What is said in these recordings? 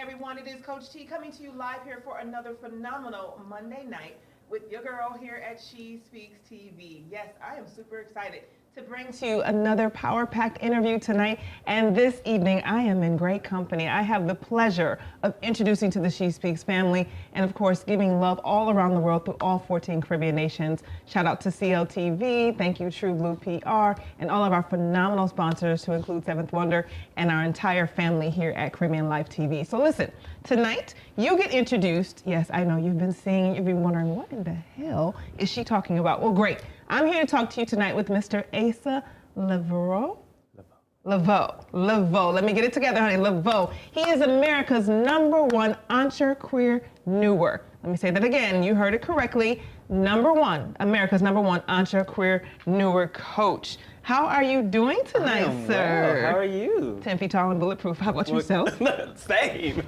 everyone. It is Coach T coming to you live here for another phenomenal Monday night with your girl here at SheSpeaksTV. Yes, I am super excited to bring to you another power-packed interview tonight. And this evening, I am in great company. I have the pleasure of introducing to the SheSpeaks family and, of course, giving love all around the world through all 14 Caribbean nations. Shout out to CLTV, thank you True Blue PR, and all of our phenomenal sponsors to include Seventh Wonder and our entire family here at Caribbean Life TV. So listen, tonight, you get introduced. Yes, I know you've been seeing, you've been wondering, what in the hell is she talking about? Well, great. I'm here to talk to you tonight with Mr. Asa Leveaux. Leveaux. Let me get it together, honey. Leveaux. He is America's #1 EntreQueerNeur. Let me say that again. You heard it correctly. America's #1 EntreQueerNeur coach. How are you doing tonight, sir? Well. How are you? 10 feet tall and bulletproof. How about yourself? Same.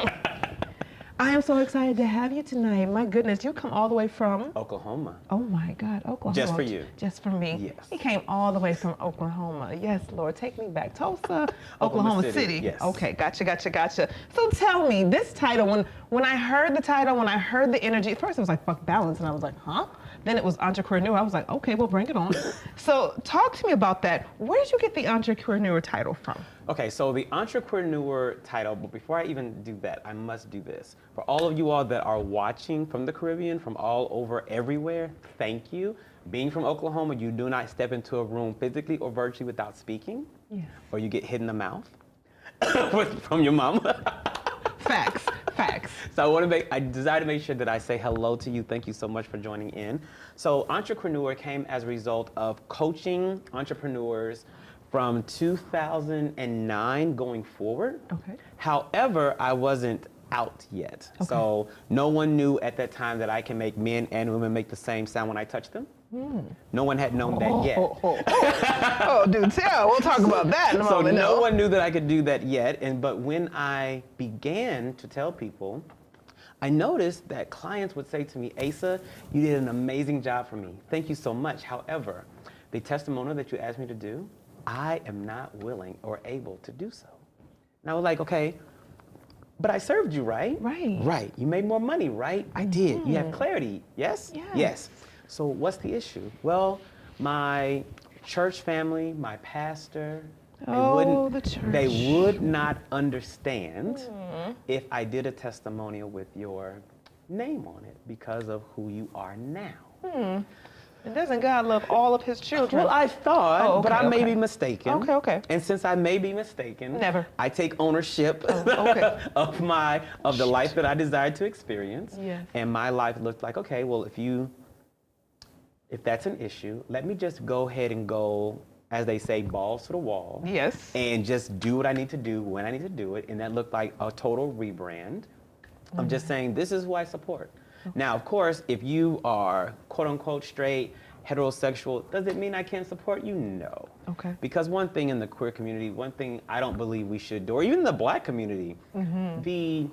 I am so excited to have you tonight. My goodness, you come all the way from? Oklahoma. Oh my God, Oklahoma. Just for you. Just for me. Yes. He came all the way from Oklahoma. Yes, Lord, take me back. Tulsa, Oklahoma City. Yes. Okay, gotcha. So tell me, this title, when I heard the title, when I heard the energy, at first it was like, fuck balance, and I was like, huh? Then it was EntreQueerNeur. I was like, okay, well, bring it on. So talk to me about that. Where did you get the EntreQueerNeur title from? Okay, so the EntreQueerNeur title, but before I even do that, I must do this. For all of you all that are watching from the Caribbean, from all over everywhere, thank you. Being from Oklahoma, you do not step into a room physically or virtually without speaking. Yes. Or you get hit in the mouth from your mama. Facts. So I desire to make sure that I say hello to you. Thank you so much for joining in. So EntreQueerNeur came as a result of coaching entrepreneurs from 2009 going forward. Okay. However, I wasn't out yet. Okay. So no one knew at that time that I can make men and women make the same sound when I touch them. No one had known that yet. Oh, dude, tell. We'll talk about that in a moment. So no one knew that I could do that yet. But when I began to tell people, I noticed that clients would say to me, Asa, you did an amazing job for me. Thank you so much. However, the testimonial that you asked me to do, I am not willing or able to do so. And I was like, okay, but I served you, right? Right. You made more money, right? I did. You have clarity, yes? Yes. So what's the issue? Well, my church family, my pastor, they would not understand if I did a testimonial with your name on it because of who you are now. And doesn't God love all of his children? Well, I thought, but I may be mistaken. Okay. And since I may be mistaken, never. I take ownership of the life that I desired to experience. Yes. And my life looked like, okay, well, if that's an issue, let me just go ahead and go, as they say, balls to the wall. Yes. And just do what I need to do when I need to do it. And that looked like a total rebrand. I'm just saying, this is who I support. Now, of course, if you are quote unquote straight, heterosexual, does it mean I can't support you? No. Okay. Because one thing in the queer community, one thing I don't believe we should do, or even the black community, the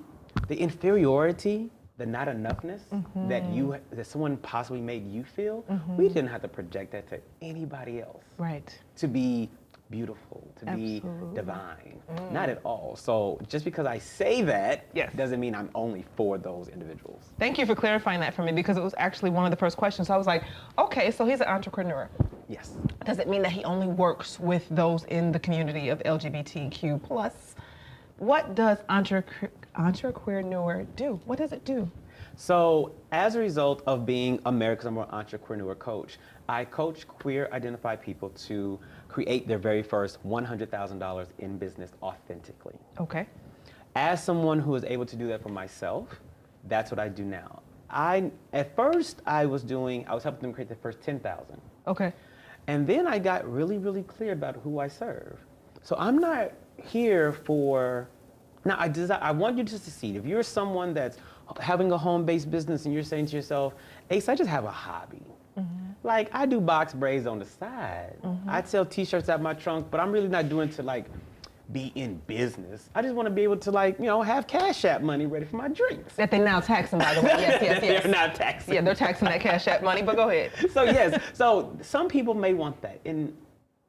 inferiority, the not enoughness that someone possibly made you feel, we didn't have to project that to anybody else. Right. To be beautiful, to be divine. Not at all. So just because I say that doesn't mean I'm only for those individuals. Thank you for clarifying that for me, because it was actually one of the first questions. So I was like, okay, so he's an entrepreneur. Yes. Does it mean that he only works with those in the community of LGBTQ+? What does EntreQueerNeur do? What does it do? So as a result of being America's #1 EntreQueerNeur coach, I coach queer identified people to create their very first $100,000 in business authentically. Okay. As someone who is able to do that for myself, that's what I do now. At first I was helping them create the first 10,000. Okay. And then I got really, really clear about who I serve. So I'm not here for, now I want you to succeed. If you're someone that's having a home-based business and you're saying to yourself, Ace, I just have a hobby. Like, I do box braids on the side. I sell t-shirts out my trunk, but I'm really not doing to like be in business. I just want to be able to have Cash App money ready for my drinks. That they're now taxing, by the way. Yes. They're not taxing. Yeah, they're taxing that Cash App money, but go ahead. So yes, so some people may want that. And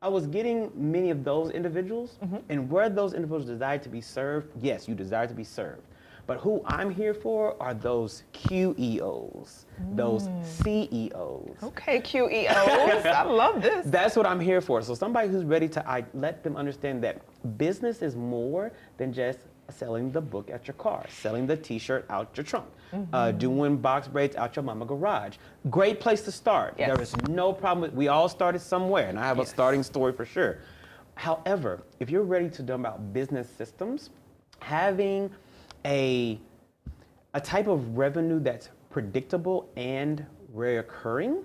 I was getting many of those individuals, and where those individuals desire to be served, yes, you desire to be served. But who I'm here for are those QEOs, those CEOs. Okay, QEOs. I love this. That's what I'm here for. So somebody who's ready to let them understand that business is more than just selling the book at your car, selling the t-shirt out your trunk, doing box braids out your mama garage. Great place to start. Yes. There is no problem. We all started somewhere, and I have a starting story for sure. However, if you're ready to know about business systems, having a type of revenue that's predictable and recurring,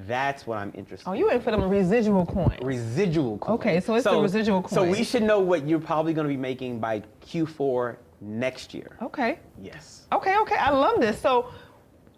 that's what I'm interested in. Oh, you in for them residual coins. Residual coins. Okay, so it's the residual coins. So we should know what you're probably going to be making by Q4 next year. Okay. Yes. Okay, I love this. So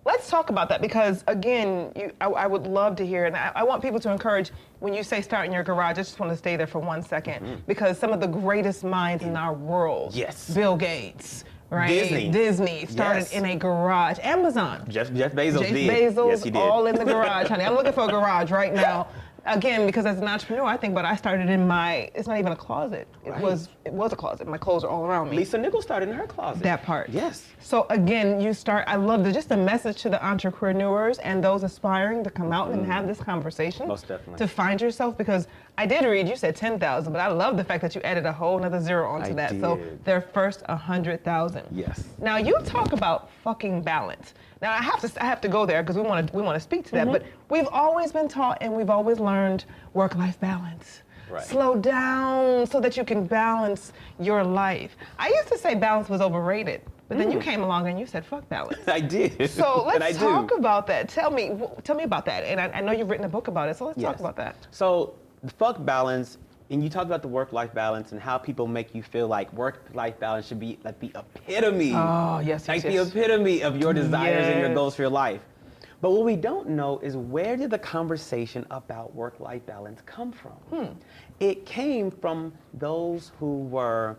let's talk about that because, again, I would love to hear, and I want people to encourage, when you say start in your garage, I just want to stay there for 1 second because some of the greatest minds in our world, Bill Gates, right? Disney started in a garage. Amazon. Jeff Bezos did. Bezos, yes, he did. all in the garage, honey. I'm looking for a garage right now. Again, because as an entrepreneur, I think, but I started in it's not even a closet. It was a closet. My clothes are all around me. Lisa Nichols started in her closet. That part. Yes. So again, I love just a message to the entrepreneurs and those aspiring to come out and have this conversation. Most definitely. To find yourself, because I did read, you said 10,000, but I love the fact that you added a whole nother zero onto that. did. So their first 100,000. Yes. Now you talk about fucking balance. Now I have to go there because we want to speak to that. But we've always been taught and we've always learned work-life balance. Right. Slow down so that you can balance your life. I used to say balance was overrated, but then you came along and you said fuck balance. I did. So let's talk about that. Tell me about that. And I know you've written a book about it, so let's talk about that. So fuck balance. And you talk about the work-life balance and how people make you feel like work-life balance should be like the epitome. Oh, yes, Like the epitome of your desires and your goals for your life. But what we don't know is, where did the conversation about work-life balance come from? It came from those who were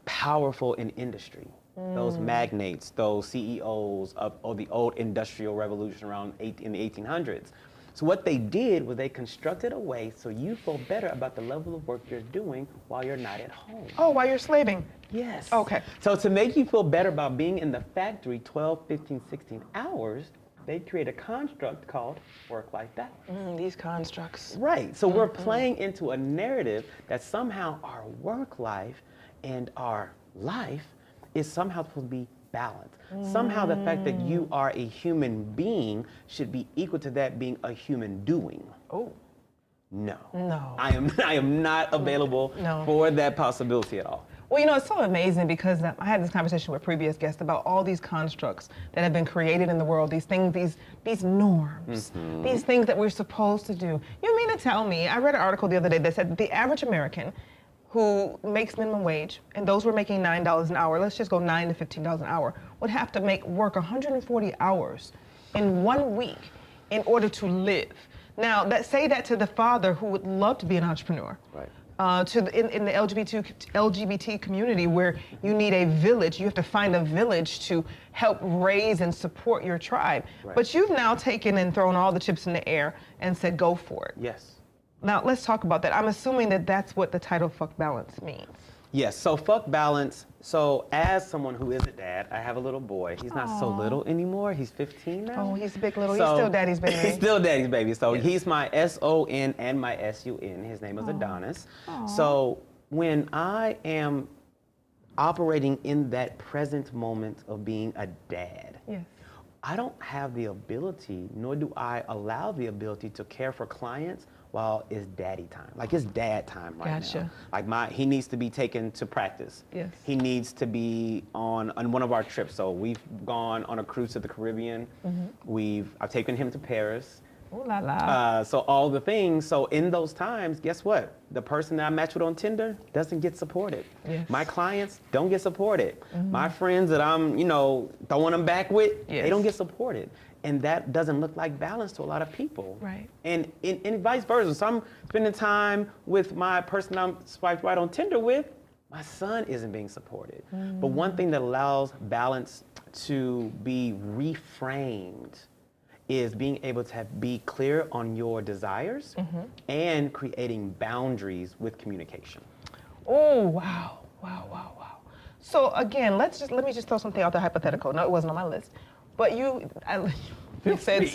powerful in industry. Those magnates, those CEOs of the old industrial revolution in the 1800s. So what they did was they constructed a way so you feel better about the level of work you're doing while you're not at home. Oh, while you're slaving? Yes. Okay. So to make you feel better about being in the factory 12, 15, 16 hours, they create a construct called work-life balance. These constructs. Right. So we're playing into a narrative that somehow our work life and our life is somehow supposed to be balanced. Somehow the fact that you are a human being should be equal to that being a human doing. Oh. No. No. I am not available for that possibility at all. Well, you know, it's so amazing because I had this conversation with previous guests about all these constructs that have been created in the world, these things, these norms, these things that we're supposed to do. You mean to tell me, I read an article the other day that said that the average American who makes minimum wage, and those who are making $9 an hour, let's just go $9 to $15 an hour, would have to work 140 hours in 1 week in order to live. Now, say that to the father who would love to be an entrepreneur. Right. In the LGBT community, where you need a village, you have to find a village to help raise and support your tribe. Right. But you've now taken and thrown all the chips in the air and said, go for it. Yes. Now, let's talk about that. I'm assuming that that's what the title Fuck Balance means. Yes, so fuck balance. So as someone who is a dad, I have a little boy. He's not so little anymore. He's 15 now. Oh, he's a big little. He's still daddy's baby. He's still daddy's baby. So he's my S-O-N and my S-U-N. His name is Adonis. So when I am operating in that present moment of being a dad, I don't have the ability, nor do I allow the ability to care for clients while it's daddy time. Like, it's dad time right now. Like, he needs to be taken to practice. Yes. He needs to be on one of our trips. So we've gone on a cruise to the Caribbean. I've taken him to Paris. Ooh la la. So all the things. So in those times, guess what? The person that I match with on Tinder doesn't get supported. Yes. My clients don't get supported. My friends that I'm, throwing them back with, they don't get supported. And that doesn't look like balance to a lot of people. Right. And vice versa. So I'm spending time with my person I'm swiped right on Tinder with, my son isn't being supported. But one thing that allows balance to be reframed is being able to be clear on your desires and creating boundaries with communication. Oh, wow. Wow, wow, wow. So again, let me just throw something out there hypothetical. No, it wasn't on my list. But you said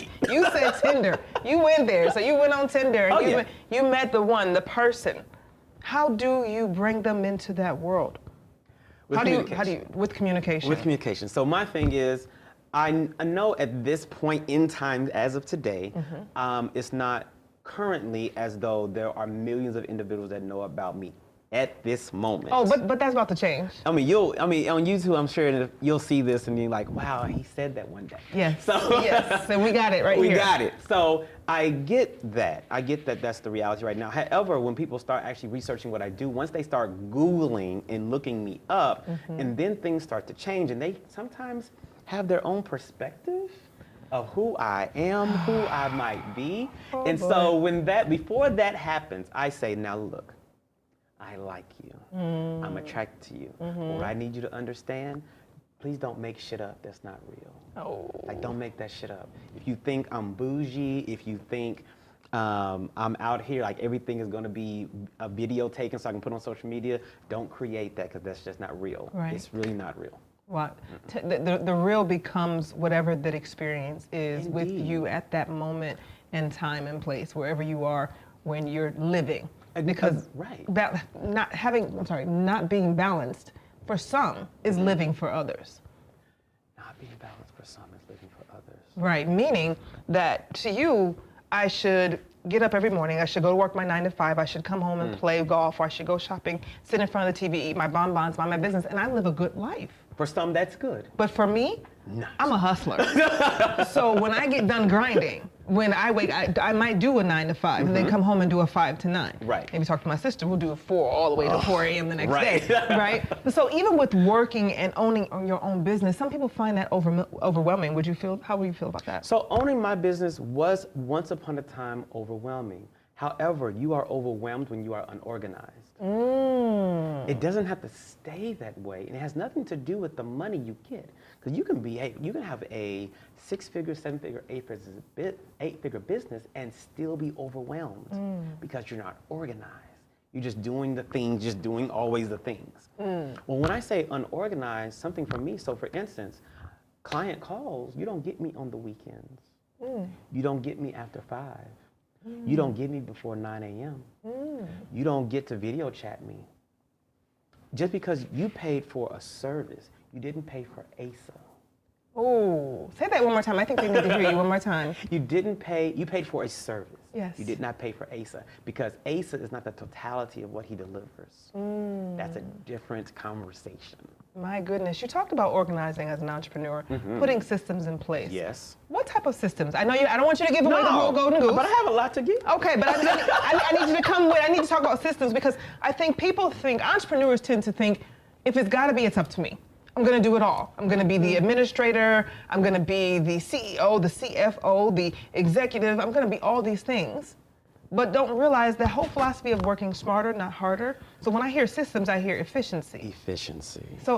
Tinder. You went there. So you went on Tinder and you met the one, the person. How do you bring them into that world? With communication? With communication. So my thing is, I know at this point in time, as of today, it's not currently as though there are millions of individuals that know about me at this moment. Oh, but that's about to change. I mean, on YouTube, I'm sure you'll see this and you're like, wow, he said that one day. Yes. So yes, and we got it right here. We got it. So I get that. I get that that's the reality right now. However, when people start actually researching what I do, once they start Googling and looking me up, and then things start to change, and they sometimes have their own perspective of who I am, who I might be. So before that happens, I say, now look, I like you. I'm attracted to you. What I need you to understand, please don't make shit up that's not real. Oh. Like, don't make that shit up. If you think I'm bougie, if you think I'm out here, like everything is gonna be a video taken so I can put on social media, don't create that, because that's just not real. Right. It's really not real. What? The real becomes whatever that experience is. Indeed. With you at that moment and time and place, wherever you are when you're living. Because not being balanced for some is living for others. Not being balanced for some is living for others. Right, meaning that to you, I should get up every morning, I should go to work my 9 to 5, I should come home and play golf, or I should go shopping, sit in front of the TV, eat my bonbons, mind my business, and I live a good life. For some, that's good. But for me, not. I'm a hustler. So when I get done grinding, when I wake, I might do a 9 to 5 and then come home and do a 5 to 9. Right. Maybe talk to my sister, we'll do a 4 all the way to 4 a.m. the next day, right? So even with working and owning your own business, some people find that overwhelming. How would you feel about that? So owning my business was once upon a time overwhelming. However, you are overwhelmed when you are unorganized. It doesn't have to stay that way, and it has nothing to do with the money you get. Because you can have a 6-figure, 7-figure, 8-figure business and still be overwhelmed because you're not organized. You're just doing the things, just doing always the things. Well, when I say unorganized, something for me, so for instance, client calls, you don't get me on the weekends. You don't get me after 5. You don't get me before 9 a.m. You don't get to video chat me. Just because you paid for a service, you didn't pay for Asa. Oh, say that one more time. I think they need to hear you one more time. You paid for a service. Yes. You did not pay for Asa, because Asa is not the totality of what he delivers. That's a different conversation. My goodness, you talked about organizing as an entrepreneur, putting systems in place. Yes. What type of systems? I don't want you to give away the whole golden goose. But I have a lot to give. Okay, but I need you to come with, I need to talk about systems, because I think entrepreneurs tend to think, if it's gotta be, it's up to me. I'm gonna do it all. I'm gonna be the administrator, I'm gonna be the CEO, the CFO, the executive, I'm gonna be all these things. But don't realize the whole philosophy of working smarter, not harder. So when I hear systems, I hear efficiency. Efficiency. So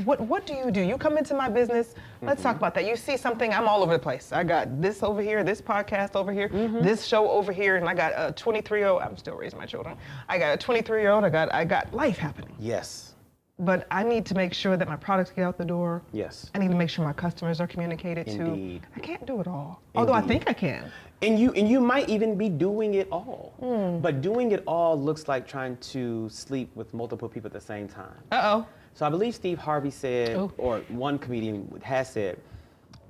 what do you do? You come into my business, let's talk about that. You see something, I'm all over the place. I got this over here, this podcast over here, this show over here, and I got a 23-year-old, I'm still raising my children. I got a 23-year-old, I got life happening. Yes. But I need to make sure that my products get out the door. Yes. I need to make sure my customers are communicated to. Indeed. I can't do it all. Although I think I can. And you might even be doing it all. But doing it all looks like trying to sleep with multiple people at the same time. Uh-oh. So I believe Steve Harvey said, or one comedian has said,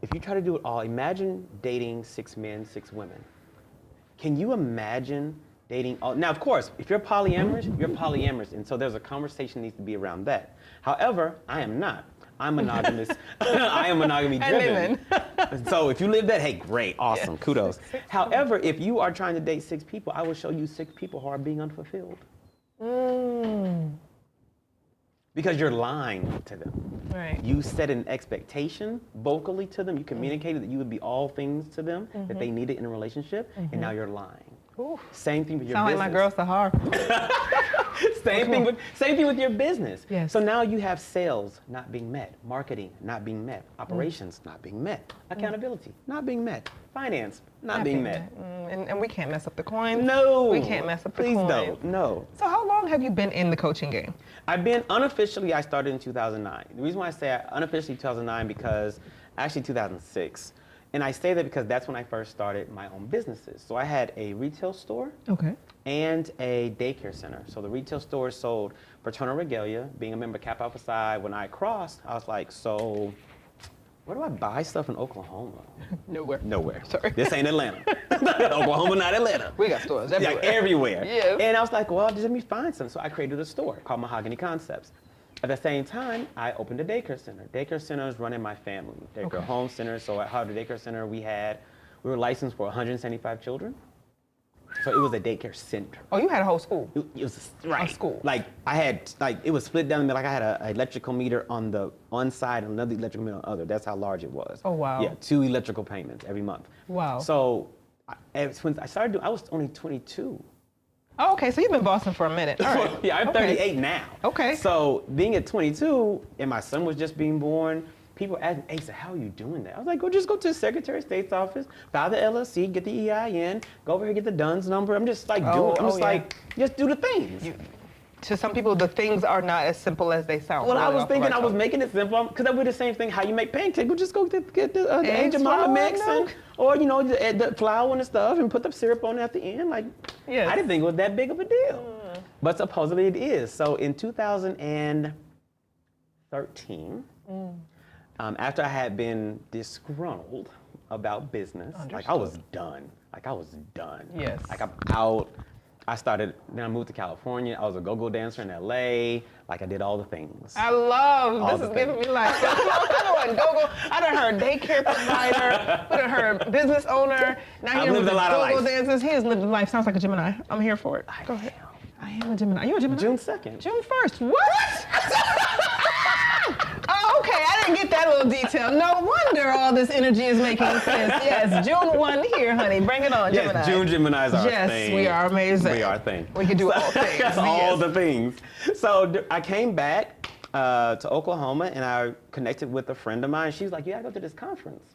if you try to do it all, imagine dating 6 men, 6 women. Can you imagine dating all? Now, of course, if you're polyamorous, you're polyamorous, and so there's a conversation that needs to be around that. However, I am not. I'm monogamous. I am monogamy driven. So if you live that, hey, great, awesome, yes. Kudos. However, if you are trying to date 6 people, I will show you 6 people who are being unfulfilled. Because you're lying to them. Right. You set an expectation vocally to them. You communicated that you would be all things to them that they needed in a relationship, and now you're lying. Ooh. Same thing with your business. Sound like my girl Sahar. Same thing with your business. Yes. So now you have sales not being met, marketing not being met, operations not being met, accountability not being met, finance not being met. And we can't mess up the coins. No. We can't mess up the coins. Please don't. No. So how long long have you been in the coaching game? I've been unofficially, I started in 2009. The reason why I say unofficially 2009 because actually 2006. And I say that because that's when I first started my own businesses. So I had a retail store and a daycare center. So the retail store sold fraternal regalia. Being a member of Kappa Alpha Psi, when I crossed, I was like, so where do I buy stuff in Oklahoma? Nowhere. Nowhere. Sorry. This ain't Atlanta. Oklahoma, not Atlanta. We got stores everywhere. Like everywhere. Yeah. And I was like, well, just let me find some. So I created a store called Mahogany Concepts. At the same time, I opened a daycare center. Daycare center is run in my family. Daycare home center. So at Harvard Daycare Center, we were licensed for 175 children. So it was a daycare center. Oh, you had a whole school? It was a school. Like I had, it was split down. Like I had an electrical meter on the one side and another electrical meter on the other. That's how large it was. Oh, wow. Yeah, 2 electrical payments every month. Wow. So when I started doing, I was only 22. Oh, okay, so you've been bossing for a minute. All right. Yeah, I'm 38 now. Okay. So being at 22, and my son was just being born, people asked me, Asa, how are you doing that? I was like, just go to the Secretary of State's office, file the LLC, get the EIN, go over here, get the DUNS number. I'm just like just do the things. To some people, the things are not as simple as they sound. Well, I was thinking I was making it simple, because that would be the same thing, how you make pancakes. Well, just go get the Angel Mama mix, or the flour and the stuff, and put the syrup on it at the end. Like, I didn't think it was that big of a deal. But supposedly it is. So in 2013, after I had been disgruntled about business, like I was done. Yes. Like I'm out. Then I moved to California. I was a go-go dancer in LA. Like I did all the things. I love, this is giving me life. Come on, go-go. I done heard daycare provider, I done heard business owner. Now you're with go-go dancers. He has lived a life. Sounds like a Gemini. I'm here for it. Go ahead. I am a Gemini. Are you a Gemini? June 2nd. June 1st. What? Oh, okay. I didn't get that little detail. No wonder all this energy is making sense. Yes, June 1 here, honey. Bring it on, Gemini. Yes, June Geminis are yes, thing. we are amazing. We are a thing. We can do all things. All the things. So I came back to Oklahoma, and I connected with a friend of mine. She was like, you gotta go to this conference.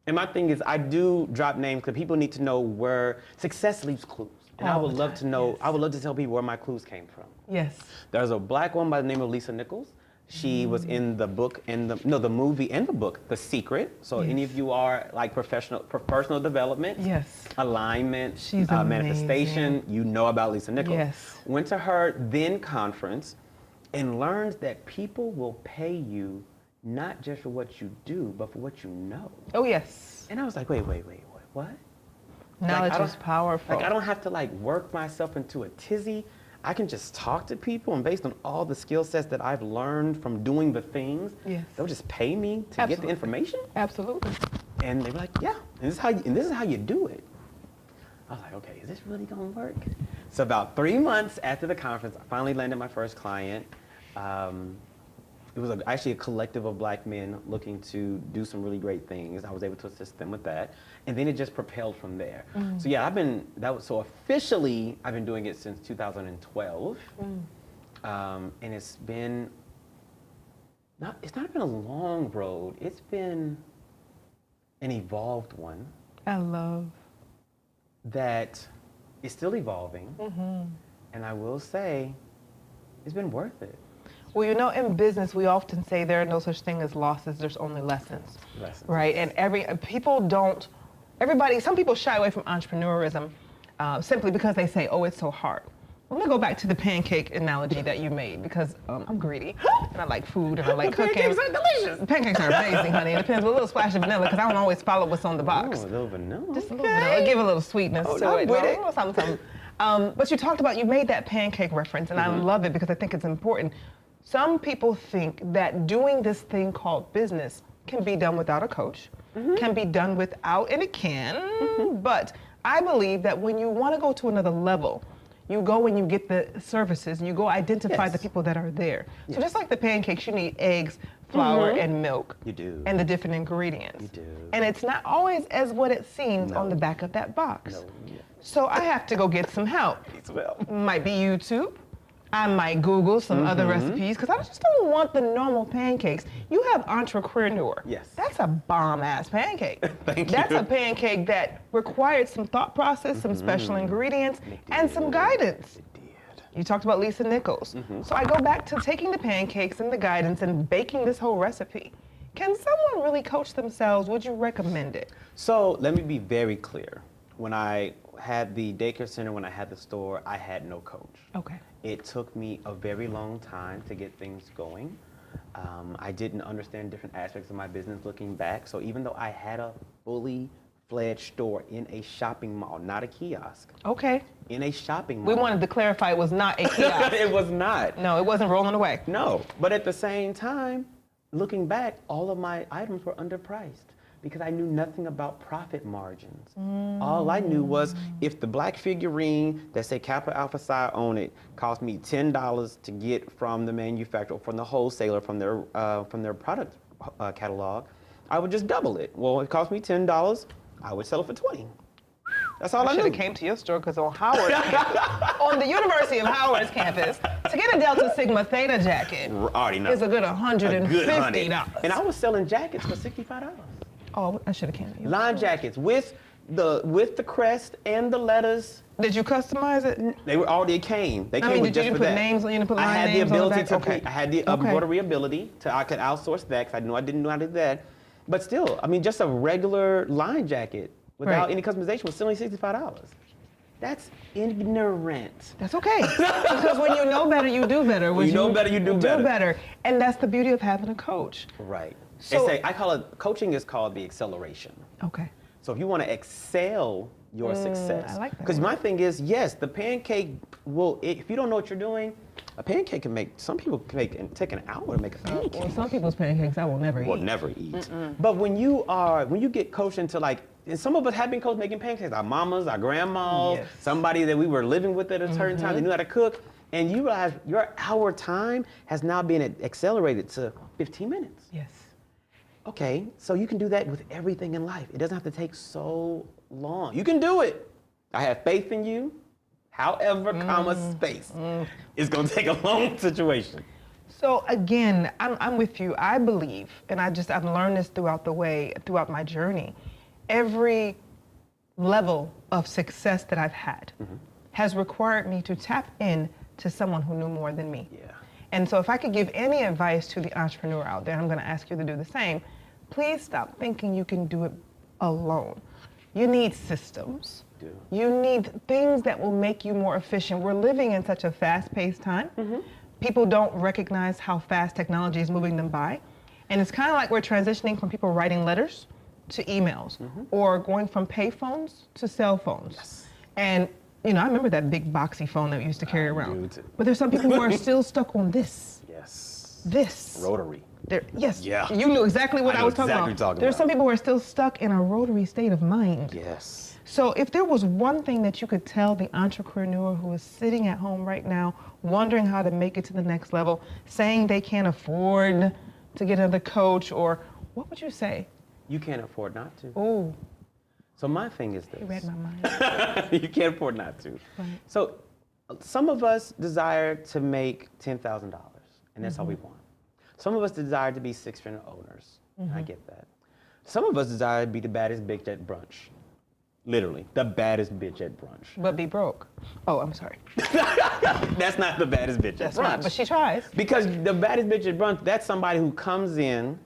And my thing is, I do drop names because people need to know where success leaves clues. And I would love to know, I would love to tell people where my clues came from. Yes. There's a black woman by the name of Lisa Nichols. She was in the book and the movie and the book, The Secret. So any of you are like personal development, alignment, she's manifestation, you know about Lisa Nichols. Yes. Went to her then conference and learned that people will pay you not just for what you do, but for what you know. Oh, yes. And I was like, wait, what? Knowledge is powerful. Like I don't have to like work myself into a tizzy. I can just talk to people, and based on all the skill sets that I've learned from doing the things, they'll just pay me to get the information. Absolutely. And they were like, yeah, and this is how you do it. I was like, okay, is this really gonna work? So about 3 months after the conference, I finally landed my first client. It was actually a collective of black men looking to do some really great things. I was able to assist them with that. And then it just propelled from there. So yeah, officially, I've been doing it since 2012. And it's not been a long road. It's been an evolved one. I love. That is still evolving. And I will say, it's been worth it. Well, you know, in business, we often say there are no such thing as losses, there's only lessons. Right? And some people shy away from entrepreneurism simply because they say, oh, it's so hard. I'm gonna go back to the pancake analogy that you made because I'm greedy and I like food and I like cooking. Pancakes are delicious. Pancakes are amazing, honey. It depends with a little splash of vanilla because I don't always follow what's on the box. Oh, a little vanilla. Just a little vanilla. Give a little sweetness to it. Something. But you talked about, you made that pancake reference and I love it because I think it's important. Some people think that doing this thing called business can be done without a coach, can be done without, and it can, but I believe that when you want to go to another level, you go and you get the services, and you go identify the people that are there. So just like the pancakes, you need eggs, flour, and milk. You do. And the different ingredients. You do. And it's not always as what it seems on the back of that box. No. So I have to go get some help. Might be YouTube. I might Google some other recipes because I just don't want the normal pancakes. You have EntreQueerNeur. Yes. That's a bomb-ass pancake. Thank you. That's a pancake that required some thought process, some special ingredients, and some guidance. It did. You talked about Lisa Nichols. So I go back to taking the pancakes and the guidance and baking this whole recipe. Can someone really coach themselves? Would you recommend it? So let me be very clear. When I had the daycare center, when I had the store, I had no coach. Okay. It took me a very long time to get things going. I didn't understand different aspects of my business looking back. So even though I had a fully fledged store in a shopping mall, not a kiosk. Okay. In a shopping mall. We wanted to clarify it was not a kiosk. It was not. No, it wasn't rolling away. No, but at the same time, looking back, all of my items were underpriced because I knew nothing about profit margins. All I knew was if the black figurine that said Kappa Alpha Psi on it cost me $10 to get from the manufacturer, from the wholesaler, from their product catalog, I would just double it. Well, it cost me $10, I would sell it for $20. That's all I knew. I should have came to your store because on Howard, on the University of Howard's campus, to get a Delta Sigma Theta jacket is a good $150. And I was selling jackets for $65. Oh, I should have came to you. Line jackets with the crest and the letters. Did you customize it? They were already came. They came I mean, with did you just for put that. names on? You didn't put I line had the names on the ability back? to. Okay. I had the embroidery ability to. I could outsource that because I knew I didn't know how to do that. But still, I mean, just a regular line jacket without any customization was still only $65. That's ignorant. That's okay. Because when you know better, you do better. When you know better, you do better. And that's the beauty of having a coach. Right. So, I call it, coaching is called the acceleration. Okay. So if you want to excel your success. I like that. Because my thing is, yes, the pancake will, if you don't know what you're doing, a pancake can make, some people can make, and take an hour to make a pancake. Well, some people's pancakes I will never eat. Will never eat. But when you get coached into like, and some of us have been coached making pancakes, our mamas, our grandmas, somebody that we were living with at a certain time, they knew how to cook, and you realize your hour time has now been accelerated to 15 minutes. Yes. Okay, so you can do that with everything in life. It doesn't have to take so long. You can do it. I have faith in you. However, space. It's gonna take a long situation. So again, I'm with you. I believe, and I've learned this throughout my journey. Every level of success that I've had has required me to tap in to someone who knew more than me. Yeah. And so if I could give any advice to the entrepreneur out there, I'm gonna ask you to do the same. Please stop thinking you can do it alone. You need systems. You need things that will make you more efficient. We're living in such a fast-paced time. People don't recognize how fast technology is moving them by. And it's kind of like we're transitioning from people writing letters to emails or going from payphones to cell phones. Yes. And you know, I remember that big boxy phone that we used to carry around. But there's some people who are still stuck on this. Yes. This. Rotary. Yes. Yeah. You knew exactly what I was talking about. There's some people who are still stuck in a rotary state of mind. Yes. So if there was one thing that you could tell the entrepreneur who is sitting at home right now, wondering how to make it to the next level, saying they can't afford to get another coach, or what would you say? You can't afford not to. Oh. So my thing is this. You read my mind. You can't afford not to. Right. So some of us desire to make $10,000, and that's all we want. Some of us desire to be six-figure owners. I get that. Some of us desire to be the baddest bitch at brunch. Literally, the baddest bitch at brunch. But be broke. Oh, I'm sorry. That's not the baddest bitch at brunch. Right, but she tries. Because the baddest bitch at brunch, that's somebody who comes in,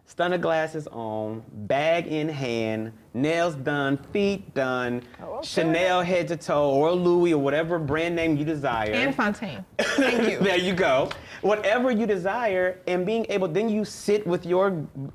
stunner glasses on, bag in hand, nails done, feet done, Chanel head to toe, or Louis, or whatever brand name you desire. And Fontaine. Thank you. There you go. Whatever you desire, and being able, then you sit with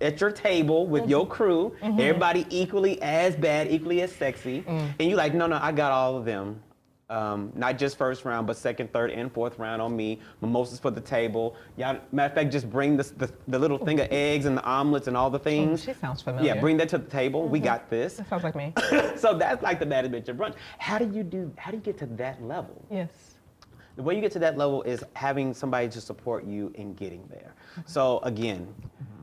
at your table with your crew, everybody equally as bad, equally as sexy, and you like, no, I got all of them. Not just first round, but second, third, and fourth round on me. Mimosas for the table. Y'all, matter of fact, just bring the little thing of eggs and the omelets and all the things. She sounds familiar. Yeah, bring that to the table. We got this. That sounds like me. So that's like the baddest bitch at brunch. How do you get to that level? Yes. The way you get to that level is having somebody to support you in getting there. So again,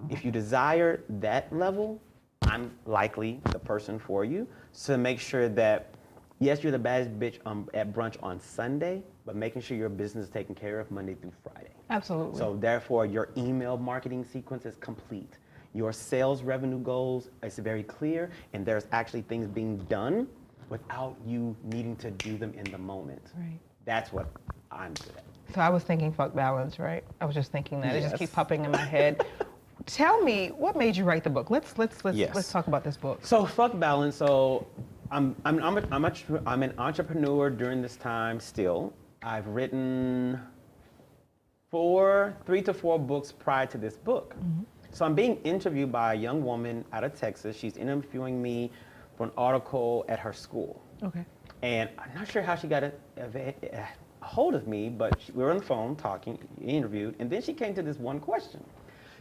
if you desire that level, I'm likely the person for you. So make sure that, yes, you're the baddest bitch at brunch on Sunday, but making sure your business is taken care of Monday through Friday. Absolutely. So therefore, your email marketing sequence is complete. Your sales revenue goals is very clear, and there's actually things being done without you needing to do them in the moment. Right. That's what I'm good at. So I was thinking fuck balance, right? I was just thinking that. It just Yes. keeps popping in my head. Tell me, what made you write the book? Let's talk about this book. So fuck balance. So I'm an entrepreneur during this time still. I've written 3 to 4 books prior to this book. Mm-hmm. So I'm being interviewed by a young woman out of Texas. She's interviewing me for an article at her school. Okay. And I'm not sure how she got a hold of me, but we were on the phone talking, interviewed, and then she came to this one question.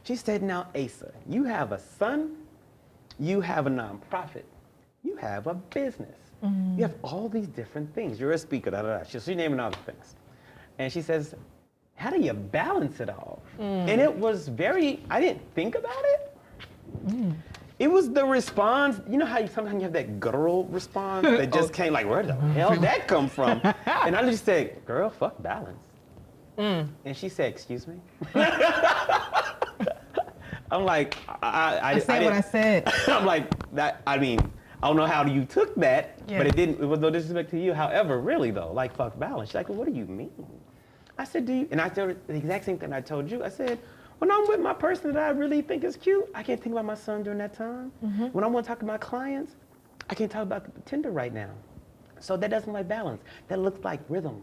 She said, now, Asa, you have a son, you have a nonprofit, you have a business. Mm-hmm. You have all these different things. You're a speaker, da, da, da. She's naming other things. And she says, how do you balance it all? And it was I didn't think about it. It was the response, you know how sometimes you have that guttural response that just came like, where the hell did that come from? And I just said, girl, fuck balance. And she said, excuse me? I'm like, I said what I said. I'm like, I don't know how you took that, but it was no disrespect to you. However, really though, like fuck balance. She's like, well, what do you mean? I said, and I told her the exact same thing I told you. I said, when I'm with my person that I really think is cute, I can't think about my son during that time. Mm-hmm. When I want to talk to my clients, I can't talk about Tinder right now. So that doesn't like balance. That looks like rhythm.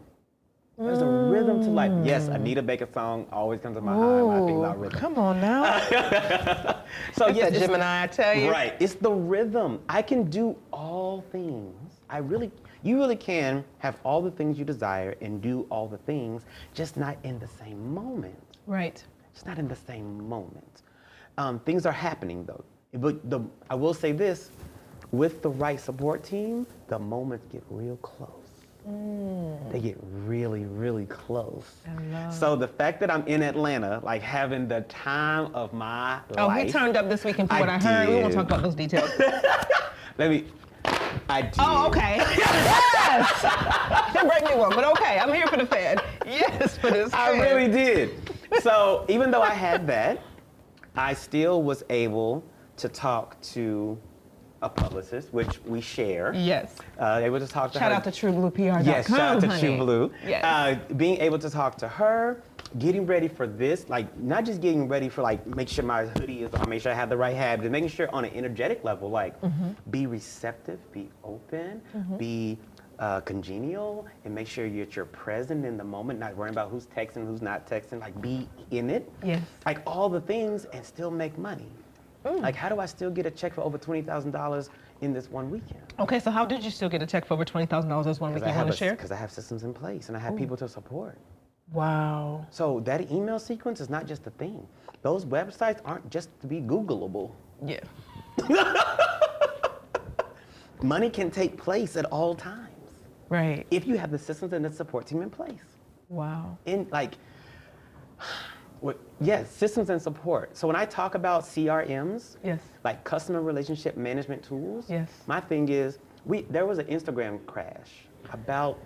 There's a rhythm to life. Yes, Anita Baker's song always comes to my mind when I think about rhythm. Come on now. So yes, it's Gemini, I tell you. Right, it's the rhythm. I can do all things. You really can have all the things you desire and do all the things, just not in the same moment. Right. It's not in the same moment. Things are happening though. But I will say this, with the right support team, the moments get real close. They get really, really close. So the fact that I'm in Atlanta, like having the time of my life. Oh, he turned up this weekend from what I heard. We won't talk about those details. I did. Oh, okay. Yes! Didn't break me one, but okay, I'm here for the fan. Yes, for this fan. I really did. So even though I had that, I still was able to talk to a publicist, which we share. Yes. Able to talk to her. Shout out to TrueBluePR.com. Yes, shout out to honey. True Blue. Yes. Being able to talk to her, getting ready for this, like not just getting ready for like, make sure my hoodie is on, make sure I have the right hat, but making sure on an energetic level, like be receptive, be open, be congenial, and make sure you're present in the moment, not worrying about who's texting, who's not texting, like be in it. Yes. Like all the things and still make money. Like how do I still get a check for over $20,000 in this one weekend? Okay, so how did you still get a check for over $20,000 this one weekend? You want to share? Because I have systems in place and I have people to support. Wow. So that email sequence is not just a thing. Those websites aren't just to be Googleable. Yeah. Money can take place at all times. Right. If you have the systems and the support team in place. Wow. Yes, systems and support. So when I talk about CRMs, yes, like customer relationship management tools, yes, my thing is, there was an Instagram crash about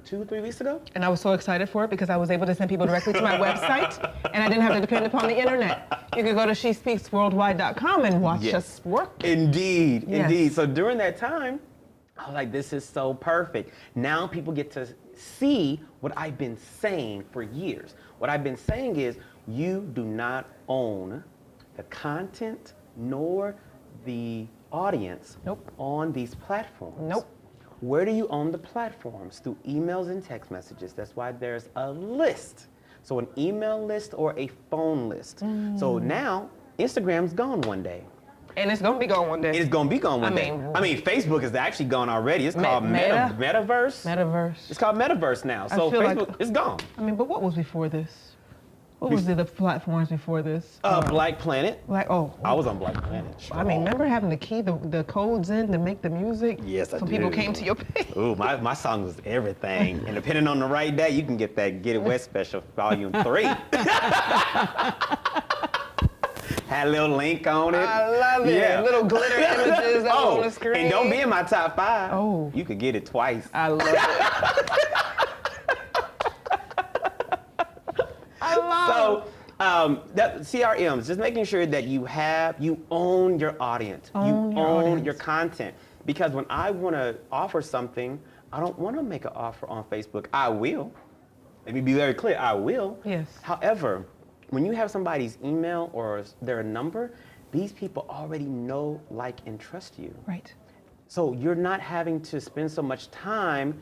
2-3 weeks ago. And I was so excited for it because I was able to send people directly to my website and I didn't have to depend upon the internet. You could go to SheSpeaksWorldwide.com and watch us work. Indeed, yes. Indeed. So during that time, I was like, this is so perfect. Now people get to see what I've been saying for years. What I've been saying is, you do not own the content nor the audience on these platforms. Nope. Where do you own the platforms? Through emails and text messages. That's why there's a list. So an email list or a phone list. So now, Instagram's gone one day. And it's going to be gone one day. It's going to be gone one day. I mean, Facebook is actually gone already. It's called Metaverse. Metaverse. It's called Metaverse now. So Facebook is gone. I mean, but what was before this? What was the platforms before this? Black Planet. I was on Black Planet. I mean, remember having to key the codes in to make the music? Yes, I do. So people came to your page. Ooh, my song was everything. And depending on the right day, you can get that Get It Wet Special Volume 3. Had a little link on it. I love it. Yeah. Little glitter images on the screen. And don't be in my top 5. Oh. You could get it twice. I love it. So, that CRMs, just making sure that you own your audience. You own your content. Because when I want to offer something, I don't want to make an offer on Facebook. I will. Let me be very clear, I will. Yes. However, when you have somebody's email or their number, these people already know, like, and trust you. Right. So you're not having to spend so much time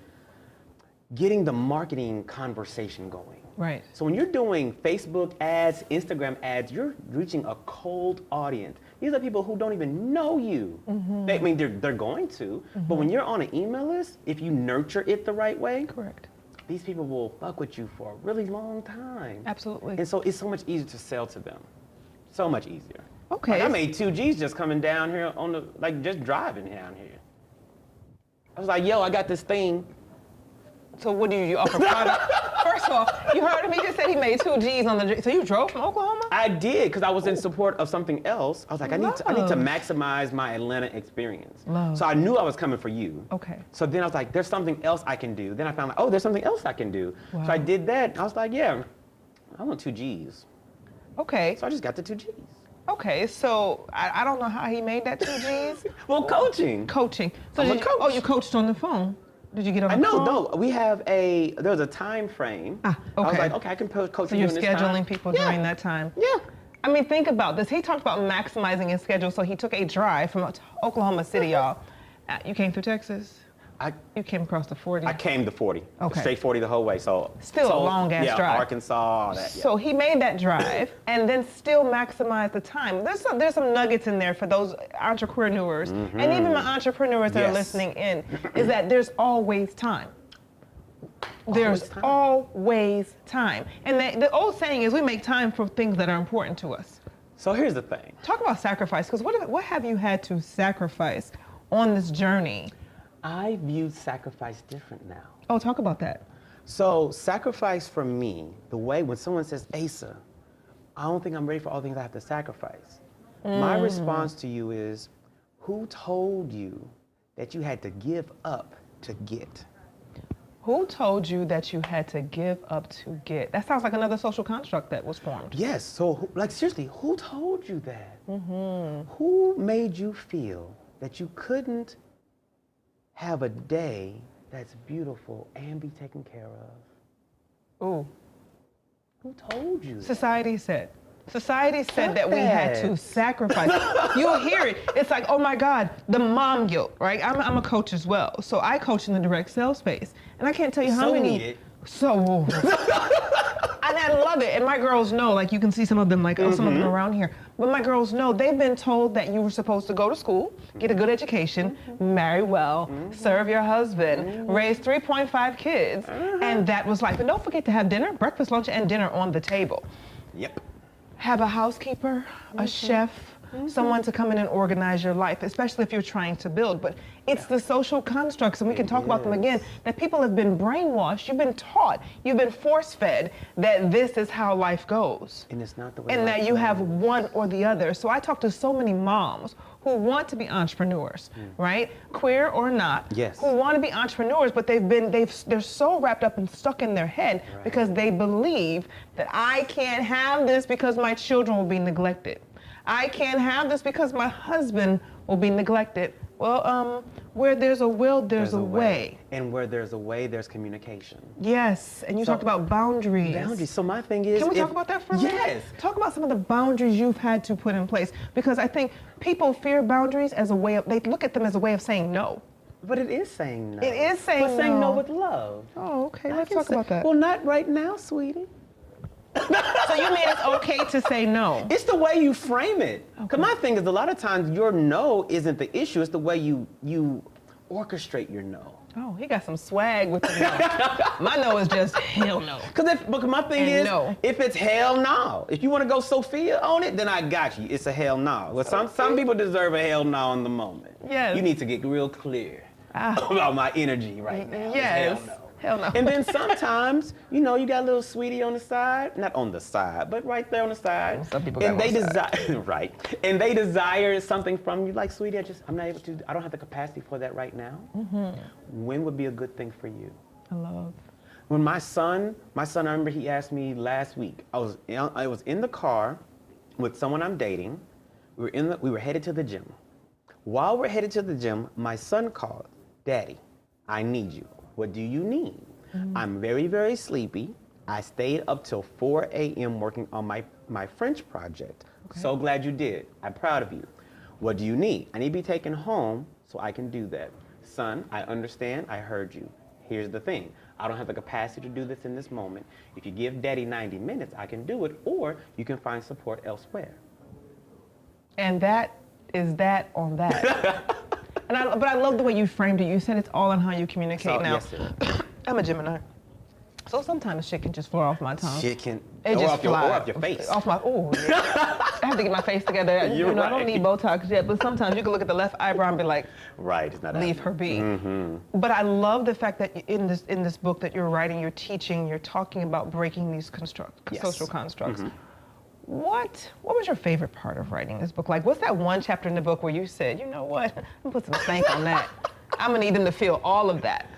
getting the marketing conversation going. Right. So when you're doing Facebook ads, Instagram ads, you're reaching a cold audience. These are people who don't even know you. They, I mean, they're going to, but when you're on an email list, if you nurture it the right way, Correct. these people will fuck with you for a really long time. Absolutely. And so it's so much easier to sell to them. So much easier. Okay. Like I made 2 G's just coming down here on the, like just driving down here. I was like, yo, I got this thing. So what do you offer product? First of all, you heard him, he just said he made 2 G's on the, so you drove from Oklahoma? I did, because I was in support of something else. I was like, I need to maximize my Atlanta experience. Love. So I knew I was coming for you. Okay. So then I was like, there's something else I can do. Then I found like, oh, there's something else I can do. Wow. So I did that. I was like, yeah, I want 2 G's. Okay. So I just got the 2 G's. Okay, so I don't know how he made that 2 G's. Well, coaching. Coaching. So I'm a did you, coach. oh, you coached on the phone? Did you get on the phone? No, we have there's a time frame. Ah, I was okay. like, okay, I can coach So you you're during this time. scheduling people Yeah. during that time? Yeah. I mean, think about this. He talked about maximizing his schedule, so he took a drive from Oklahoma City, y'all. You came through Texas? You came across the 40? I came to 40. Okay. Straight 40 the whole way. So Still a long-ass drive. Yeah, Arkansas, all that. Yeah. So he made that drive and then still maximized the time. There's some nuggets in there for those entrepreneurs, and even my entrepreneurs that are listening in, is that there's always time. There's always time. And the old saying is we make time for things that are important to us. So here's the thing. Talk about sacrifice, because what have you had to sacrifice on this journey? I view sacrifice different now. Oh, talk about that. So sacrifice for me, the way when someone says, Asa, I don't think I'm ready for all the things I have to sacrifice. My response to you is, who told you that you had to give up to get? Who told you that you had to give up to get? That sounds like another social construct that was formed. Yes, so like seriously, who told you that? Who made you feel that you couldn't have a day that's beautiful and be taken care of? Ooh. Who told you that? Society said. Society said that we had to sacrifice. You'll hear it. It's like, oh my God, the mom guilt, right? I'm a coach as well. So I coach in the direct sales space. And I can't tell you how many. Need it. So, and I love it. And my girls know, like you can see some of them, like some of them around here. But my girls know they've been told that you were supposed to go to school, get a good education, marry well, serve your husband, raise 3.5 kids, and that was life. And don't forget to have dinner, breakfast, lunch, and dinner on the table. Yep. Have a housekeeper, a chef, someone to come in and organize your life, especially if you're trying to build. But it's the social constructs, and we can talk about them again, that people have been brainwashed, you've been taught, you've been force-fed that this is how life goes. And it's not the way. And that you have one or the other. So I talk to so many moms who want to be entrepreneurs, right? Queer or not, who want to be entrepreneurs, but they're so wrapped up and stuck in their head because they believe that I can't have this because my children will be neglected. I can't have this because my husband will be neglected. Well, where there's a will, there's a way. And where there's a way, there's communication. Yes, and you talked about boundaries. Boundaries. So my thing is, can we talk about that for a minute? Yes. Talk about some of the boundaries you've had to put in place, because I think people fear boundaries as a way of, they look at them as a way of saying no. But it is saying no. It is saying no. But saying no with love. Oh, okay. Let's talk about that. Well, not right now, sweetie. So you mean it's okay to say no? It's the way you frame it. Because my thing is, a lot of times your no isn't the issue. It's the way you orchestrate your no. Oh, he got some swag with the no. My no is just hell no. Because my thing And is, no. if it's hell no, if you want to go Sophia on it, then I got you. It's a hell no. Well, some people deserve a hell no in the moment. Yes. You need to get real clear about my energy right now. Yes. It's hell no. Hell no. And then sometimes, you know, you got a little sweetie on the side, not on the side, but right there on the side. Some people and got they one side. desire, right? And they desire something from you, like, sweetie, I'm not able to. I don't have the capacity for that right now. When would be a good thing for you? I love. When my son, I remember he asked me last week. I was in the car with someone I'm dating. We were headed to the gym. While we're headed to the gym, my son called, Daddy, I need you. What do you need? I'm very, very sleepy. I stayed up till 4 a.m. working on my French project. Okay. So glad you did. I'm proud of you. What do you need? I need to be taken home so I can do that. Son, I understand. I heard you. Here's the thing. I don't have the capacity to do this in this moment. If you give daddy 90 minutes, I can do it, or you can find support elsewhere. And that is that on that. But I love the way you framed it. You said it's all on how you communicate. So, now, yes, I'm a Gemini. So sometimes shit can just flow off my tongue. Shit can, It or just off your face. Off my, oh, yeah. I have to get my face together. You're I don't right. need Botox yet, but sometimes you can look at the left eyebrow and be like, right, it's not leave happening. her be. Mm-hmm. But I love the fact that in this book that you're writing, you're teaching, you're talking about breaking these Yes. social constructs. Mm-hmm. What was your favorite part of writing this book? Like, what's that one chapter in the book where you said, you know what, I'm gonna put some stank on that. I'm gonna need them to feel all of that.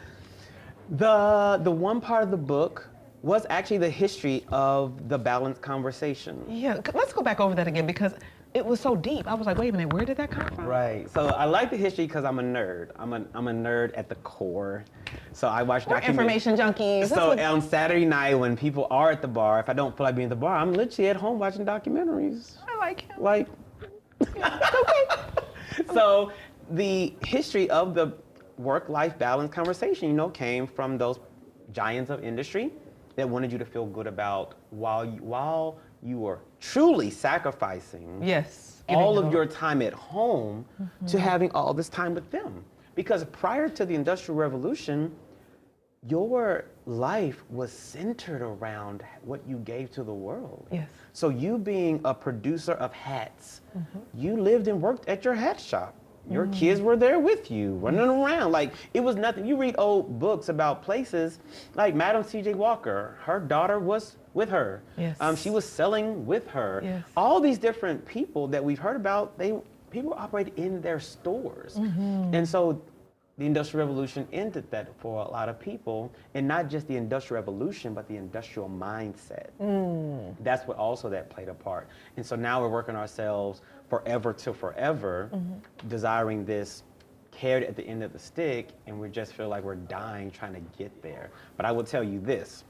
The one part of the book was actually the history of the balanced conversation. Yeah, let's go back over that again because it was so deep. I was like, wait a minute, where did that come from? Right. So I like the history because I'm a nerd. I'm a nerd at the core. So I watch We're information junkies. So on Saturday night when people are at the bar, if I don't feel like being at the bar, I'm literally at home watching documentaries. I like him. Like, so the history of the work-life balance conversation, came from those giants of industry that wanted you to feel good about while you were truly sacrificing Yes. all of your time at home to having all this time with them. Because prior to the Industrial Revolution, your life was centered around what you gave to the world. Yes. So you being a producer of hats, you lived and worked at your hat shop. Your kids were there with you, running around. Like, it was nothing. You read old books about places like Madam C.J. Walker. Her daughter was with her. Yes. She was selling with her. Yes. All these different people that we've heard about, people operate in their stores. And so the Industrial Revolution ended that for a lot of people, and not just the Industrial Revolution, but the industrial mindset. That's what also that played a part. And so now we're working ourselves forever to forever, desiring this carrot at the end of the stick, and we just feel like we're dying trying to get there. But I will tell you this,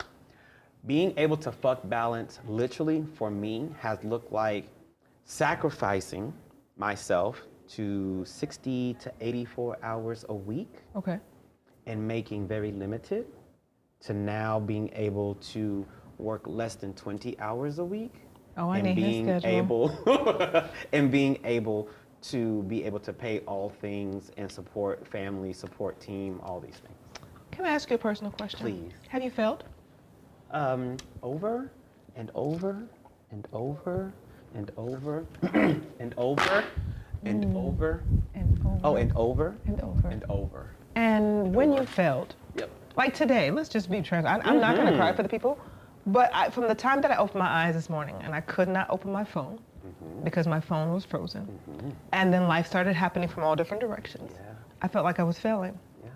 being able to fuck balance literally for me has looked like sacrificing myself to 60 to 84 hours a week. Okay. And making very limited to now being able to work less than 20 hours a week. Oh, I and need his being schedule. and being able to pay all things and support family, support team, all these things. Can I ask you a personal question? Please. Have you failed? Over and over and over and over and over and over. And over. Oh, and over And over. and over. And when you failed, Yep. like today, let's just be transparent. I'm not going to cry for the people, but from the time that I opened my eyes this morning and I could not open my phone because my phone was frozen, and then life started happening from all different directions, Yeah. I felt like I was failing. Yeah.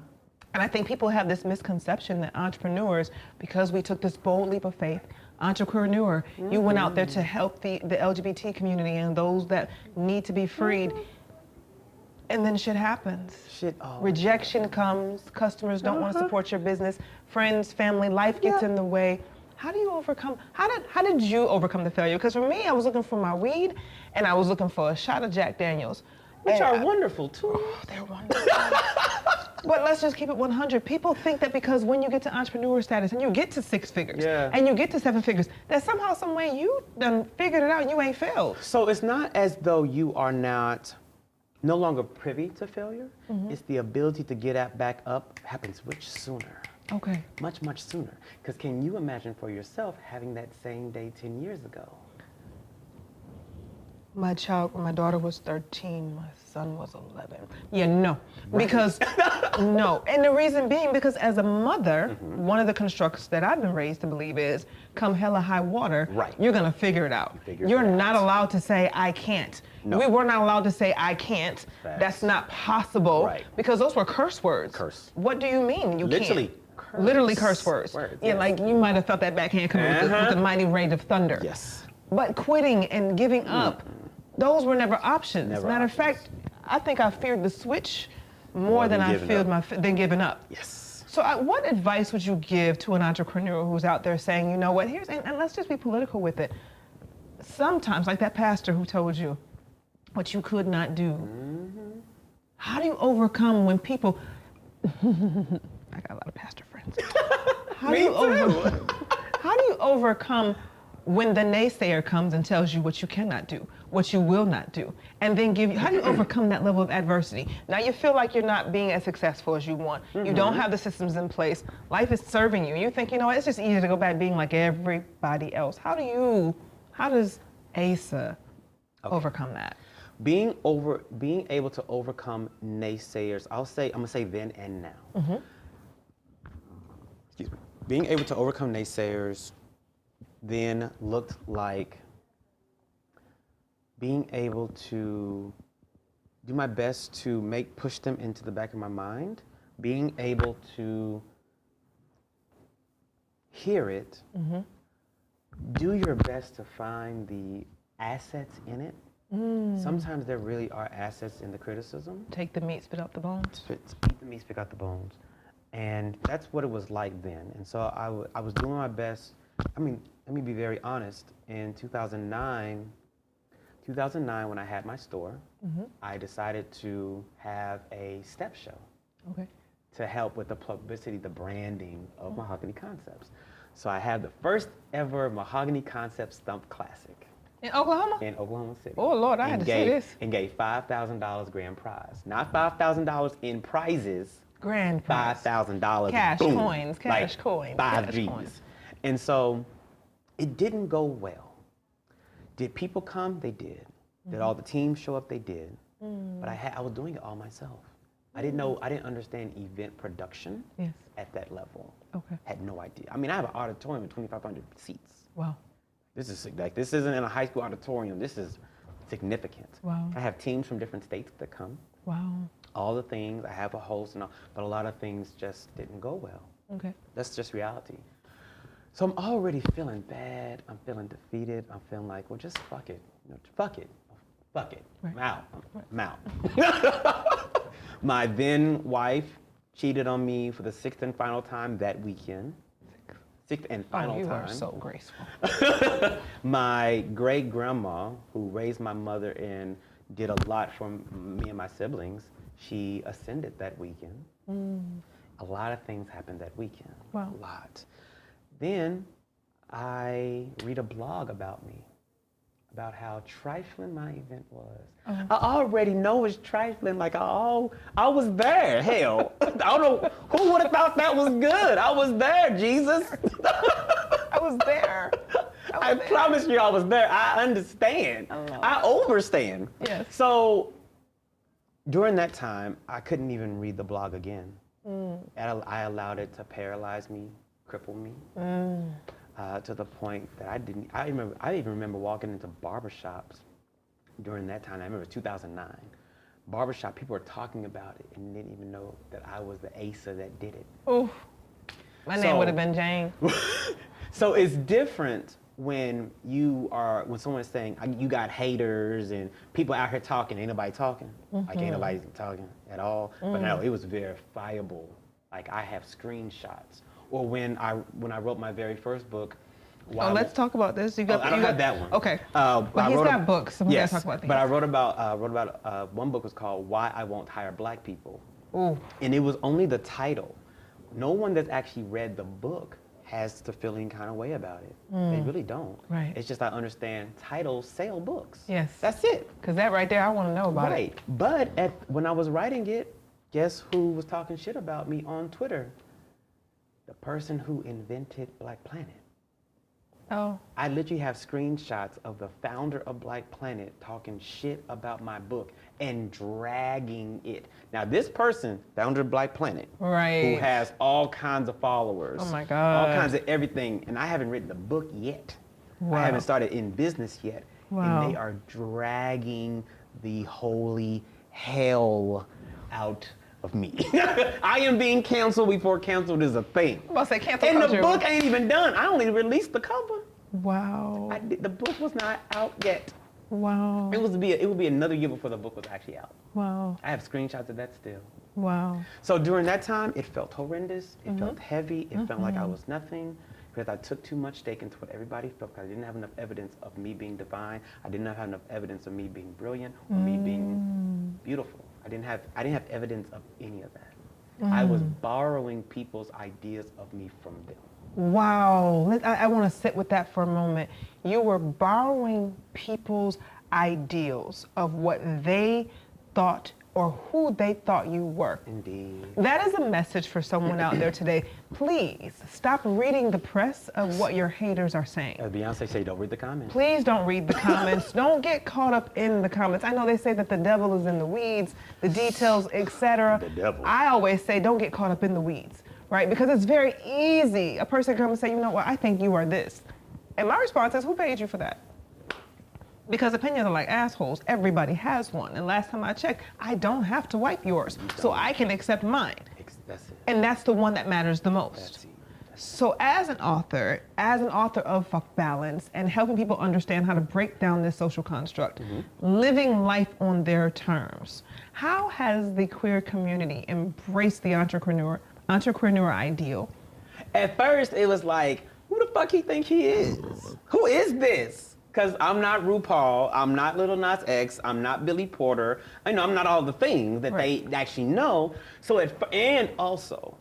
And I think people have this misconception that entrepreneurs, because we took this bold leap of faith, EntreQueerNeur, you went out there to help the LGBT community and those that need to be freed. And then shit happens. Rejection comes, customers don't want to support your business, friends, family, life gets in the way. How do you overcome, how did you overcome the failure? Because for me, I was looking for my weed and I was looking for a shot of Jack Daniels. Which are wonderful too. Oh, they're wonderful. But let's just keep it 100. People think that because when you get to entrepreneur status and you get to 6 figures and you get to 7 figures, that somehow, some way you done figured it out and you ain't failed. So it's not as though you are no longer privy to failure. It's the ability to get back up happens much sooner. Okay. Much, much sooner. Because can you imagine for yourself having that same day 10 years ago? My daughter was 13, my son was 11. Yeah, no, because, no. And the reason being, because as a mother, one of the constructs that I've been raised to believe is, come hella high water, you're gonna figure it out. You're not allowed to say, I can't. No. We were not allowed to say, I can't. Facts. That's not possible. Right. Because those were curse words. Curse. What do you mean you Literally. can't? Literally curse words. Yeah, like you might have felt that backhand coming with the mighty rage of thunder. Yes. But quitting and giving up, those were never options. Never Matter of fact, I think I feared the switch more than I feared than giving up. Yes. So what advice would you give to an entrepreneur who's out there saying, you know what, and let's just be political with it. Sometimes, like that pastor who told you what you could not do. Mm-hmm. How do you overcome when people, I got a lot of pastor friends. How do you overcome when the naysayer comes and tells you what you cannot do, what you will not do, and then how do you overcome that level of adversity? Now you feel like you're not being as successful as you want. Mm-hmm. You don't have the systems in place. Life is serving you. You think, you know what, it's just easier to go back being like everybody else. How does Asa overcome that? Being able to overcome naysayers, I'm gonna say then and now. Mm-hmm. Excuse me. Being able to overcome naysayers then looked like being able to do my best to push them into the back of my mind, being able to hear it, mm-hmm. do your best to find the assets in it. Mm. Sometimes there really are assets in the criticism. Take the meat, spit out the bones. Eat the meat, spit out the bones. And that's what it was like then. And so I was doing my best. I mean, let me be very honest. In 2009, when I had my store, mm-hmm. I decided to have a step show. Okay. To help with the publicity, the branding of mm-hmm. Mahogany Concepts. So I had the first ever Mahogany Concepts Stump Classic. In Oklahoma? In Oklahoma City. Oh, Lord, I had to see this. And gave $5,000 grand prize. Not $5,000 in prizes. Grand prize. $5,000. Cash boom, coins, cash coins. 5 G's. And so it didn't go well. Did people come? They did. Mm-hmm. Did all the teams show up? They did. Mm. But I was doing it all myself. I didn't understand event production at that level. Okay. Had no idea. I mean, I have an auditorium with 2,500 seats. Wow. This isn't in a high school auditorium. This is significant. Wow. I have teams from different states that come. Wow. All the things, I have a host and all, but a lot of things just didn't go well. Okay. That's just reality. So I'm already feeling bad. I'm feeling defeated. I'm feeling like, well, just fuck it. Fuck it. Fuck it. Right. I'm out. My then wife cheated on me for the 6th and final time that weekend. 6th and final time. You are so graceful. My great grandma, who raised my mother and did a lot for me and my siblings, she ascended that weekend. Mm. A lot of things happened that weekend. Wow. A lot. Then I read a blog about me, about how trifling my event was. Uh-huh. I already know it's trifling, like I was there, hell. I don't know, who would have thought that was good? I was there, Jesus. I was there. I promise you I was there. I understand. I overstand. Yes. So during that time, I couldn't even read the blog again. Mm. I allowed it to paralyze me, cripple me. Mm. To the point that I even remember walking into barbershops during that time. I remember 2009. Barbershop, people were talking about it and didn't even know that I was the Asa that did it. Oof. My name would have been Jane. So it's different when someone is saying, you got haters and people out here talking, ain't nobody talking. Mm-hmm. Like ain't nobody talking at all. Mm. But no, it was verifiable. Like I have screenshots. Or when I wrote my very first book. Let's talk about this. I don't have that one. Okay. But he's got books, so we gotta talk about these. But I wrote about one book was called Why I Won't Hire Black People. Ooh. And it was only the title. No one that's actually read the book has to feel any kind of way about it. Mm. They really don't. Right. It's just I understand titles sell books. Yes. That's it. Because that right there, I want to know about it. Right. But when I was writing it, guess who was talking shit about me on Twitter? The person who invented Black Planet. Oh. I literally have screenshots of the founder of Black Planet talking shit about my book and dragging it. Now this person, founder of Black Planet, right, who has all kinds of followers. Oh my God. All kinds of everything. And I haven't written the book yet. Wow. I haven't started in business yet. Wow. And they are dragging the holy hell out of me. I am being canceled before canceled is a thing. I'm about to say cancel and culture. The book ain't even done. I only released the cover. Wow. The book was not out yet. Wow. It would be another year before the book was actually out. Wow. I have screenshots of that still. Wow. So during that time, it felt horrendous. It felt heavy. It felt like I was nothing because I took too much stake into what everybody felt because I didn't have enough evidence of me being divine. I didn't have enough evidence of me being brilliant or me being beautiful. I didn't have evidence of any of that. I was borrowing people's ideas of me from them. Wow. I want to sit with that for a moment. You were borrowing people's ideals of what they thought or who they thought you were. Indeed. That is a message for someone out there today. Please stop reading the press of what your haters are saying. As Beyonce said, don't read the comments. Please don't read the comments. Don't get caught up in the comments. I know they say that the devil is in the weeds, the details, etc. The devil. I always say don't get caught up in the weeds, right? Because it's very easy. A person comes and say, you know what, I think you are this. And my response is, who paid you for that? Because opinions are like assholes. Everybody has one. And last time I checked, I don't have to wipe yours. So I can accept mine. That's it. And that's the one that matters the most. That's it. So as an author of KBalance and helping people understand how to break down this social construct, living life on their terms, how has the queer community embraced the EntreQueerNeur ideal? At first, it was like, who the fuck he think he is? Who is this? Because I'm not RuPaul, I'm not Lil Nas X, I'm not Billy Porter. I know I'm not all the things that they actually know. So and also,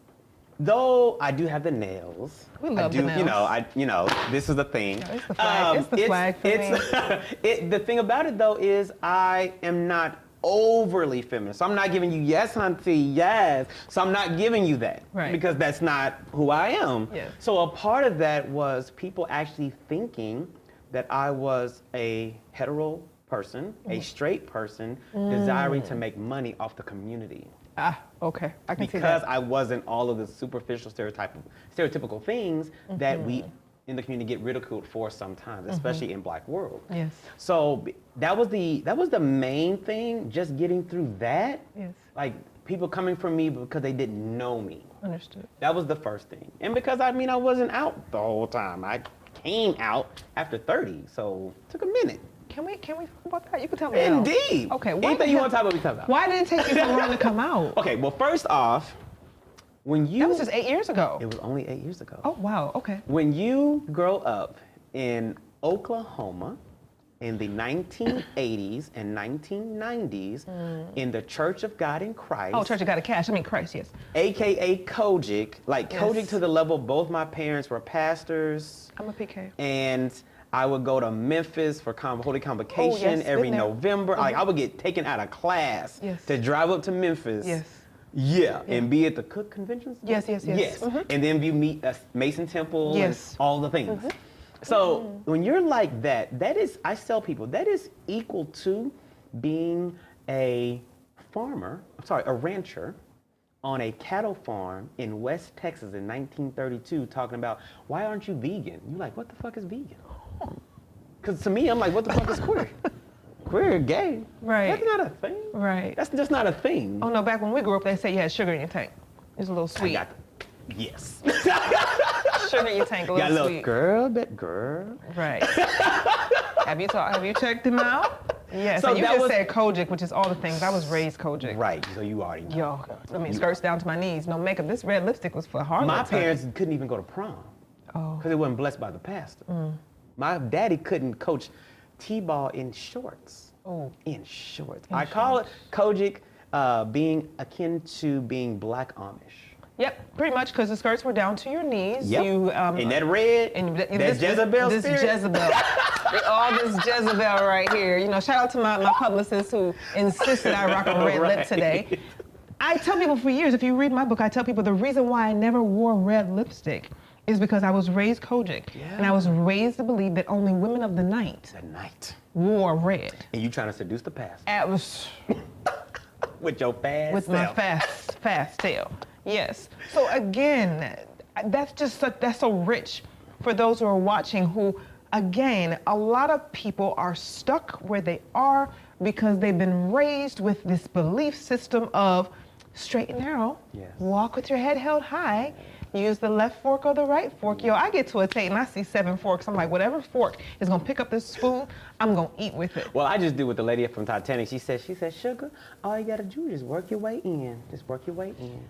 though I do have the nails, we love the nails. This is the thing. No, it's the flag. It's the flag for me. The thing about it though is I am not overly feminist. So I'm not giving you yes, hunty, yes. So I'm not giving you that because that's not who I am. Yes. So a part of that was people actually thinking that I was a hetero person, a straight person, desiring to make money off the community. Ah, okay. I can see that. Because I wasn't all of the superficial stereotypical things that we in the community get ridiculed for sometimes, especially in Black world. Yes. So that was the main thing, just getting through that. Yes. Like people coming for me because they didn't know me. Understood. That was the first thing. And because I wasn't out the whole time. I came out after 30, so it took a minute. Can we talk about that? You can tell me now. Indeed. Okay. Anything you want to talk about, we talk about. Why did it take you so long to come out? Okay, well, first off, that was just 8 years ago. It was only 8 years ago. Oh, wow, okay. When you grow up in Oklahoma in the 1980s and 1990s in the Church of God in Christ. Oh, Church of God in Cash. I mean Christ, yes. AKA Kojic. Like Kojic to the level both my parents were pastors. I'm a PK. And I would go to Memphis for Holy Convocation every November. Like I would get taken out of class to drive up to Memphis. Yes. Yeah, and be at the Cook Convention Center? Yes. And then you meet Mason Temple and all the things. So when you're like that is, I tell people, that is equal to being a rancher on a cattle farm in West Texas in 1932 talking about, why aren't you vegan? You're like, what the fuck is vegan? Because to me, I'm like, what the fuck is queer? Queer, gay. Right. That's not a thing. Right. That's just not a thing. Oh no, back when we grew up, they said you had sugar in your tank. It's a little sweet. Yes. Sugar in your tank, a little got a little sweet. girl. Right. Have you checked him out? Yeah. So you just said Kojic, which is all the things. I was raised Kojic. Right. So you already know. Yo, I mean, skirts down to my knees, no makeup. This red lipstick was for Harlem. My parents couldn't even go to prom. Oh. Because they wasn't blessed by the pastor. My daddy couldn't coach t-ball in shorts. Oh. In shorts. I call it Kojic being akin to being Black Amish. Yep, pretty much, because the skirts were down to your knees. Yep. And that red, that Jezebel this spirit. Jezebel. All this Jezebel right here. You know, shout out to my publicist who insisted I rock a red lip today. I tell people for years, if you read my book, I tell people the reason why I never wore red lipstick is because I was raised Kojic. Yeah. And I was raised to believe that only women of the night wore red. And you trying to seduce the pastor. It was with your fast With self. my fast tail. Yes. So again, that's so rich for those who are watching who, again, a lot of people are stuck where they are because they've been raised with this belief system of straight and narrow, walk with your head held high, use the left fork or the right fork. Yo, I get to a table and I see 7 forks. I'm like, whatever fork is gonna pick up this spoon, I'm gonna eat with it. Well, I just do what the lady from Titanic, she said, sugar, all you gotta do is work your way in. Just work your way in.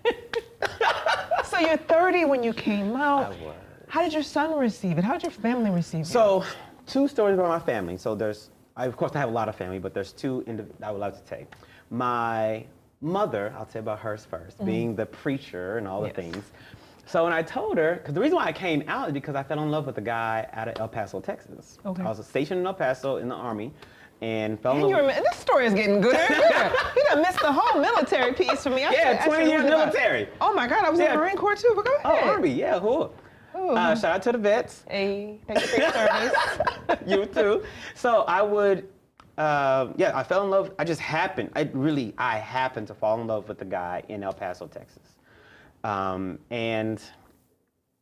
So you're 30 when you came out. I was. How did your son receive it? How did your family receive it? So, 2 stories about my family. So of course I have a lot of family, but there's 2 I would like to take. My mother, I'll tell you about hers first, being the preacher and all the things. So when I told her, because the reason why I came out is because I fell in love with a guy out of El Paso, Texas. Okay. I was stationed in El Paso in the Army and fell in And love. this story is getting gooder. You done missed the whole military piece for me. Yeah, 20 years military. Oh my God, I was in the Marine Corps too, but go ahead. Oh, Army, yeah, cool. Shout out to the vets. Hey, thank you for your service. You too. So I would, I fell in love. I happened to fall in love with a guy in El Paso, Texas. And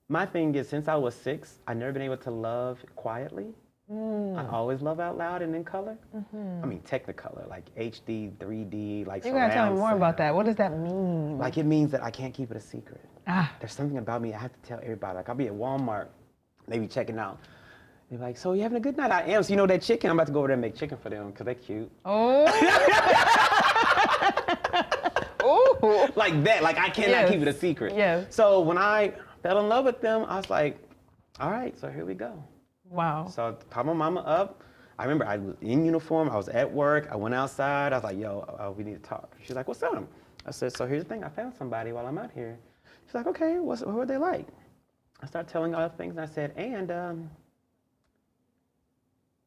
my thing is, since I was 6, I've never been able to love quietly. I always love out loud and in color. I mean, Technicolor, like HD, 3D, like You gotta tell me more sound. about that. What does that mean? Like, it means that I can't keep it a secret. Ah. There's something about me I have to tell everybody. Like, I'll be at Walmart, maybe checking out. They're like, so you having a good night? I am. So you know that chicken? I'm about to go over there and make chicken for them because they're cute. Oh. Ooh. Like that. Like, I cannot keep it a secret. Yes. So when I fell in love with them, I was like, all right, so here we go. Wow. So I called my mama up. I remember I was in uniform. I was at work. I went outside. I was like, yo, we need to talk. She's like, what's up? I said, so here's the thing. I found somebody while I'm out here. She's like, okay, who are they like? I started telling all the things, and I said, and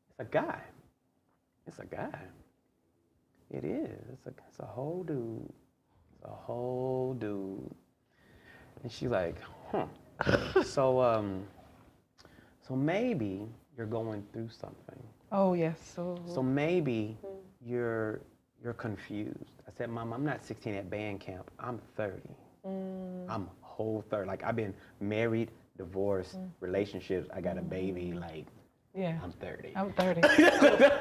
it's a guy. It's a guy. It is. It's a whole dude. It's a whole dude. And she's like, so maybe you're going through something. Oh, yes. So maybe you're confused. I said, Mom, I'm not 16 at band camp. I'm 30. I'm whole 30. Like, I've been married, divorced, relationships. I got a baby. Like, I'm 30. I'm 30.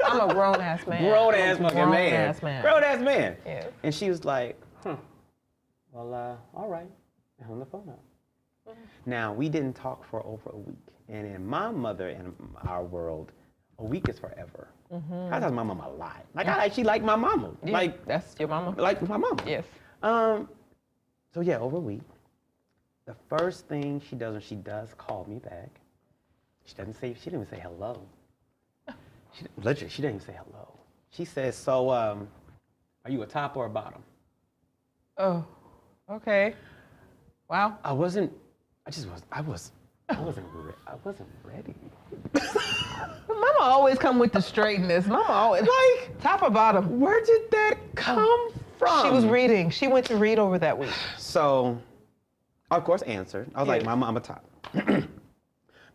I'm a grown-ass man. Grown-ass fucking man. Grown-ass man. Grown-ass man. Yeah. And she was like, well, all right. And hung the phone up. Now, we didn't talk for over a week. And in my mother and our world, a week is forever. I tell my mama a lot. Like, I actually like my mama. Yeah, Like, that's your mama? like my mama. Yes. So yeah, over a week. The first thing she does when she does call me back, she didn't even say hello. Literally, she didn't even say hello. She says, so, are you a top or a bottom? Oh, okay. Wow. I wasn't ready. Mama always come with the straightness. Mama always, like, top or bottom? Where did that come from? She was reading. She went to read over that week. So, of course, answered. I was like, Mama, I'm a top.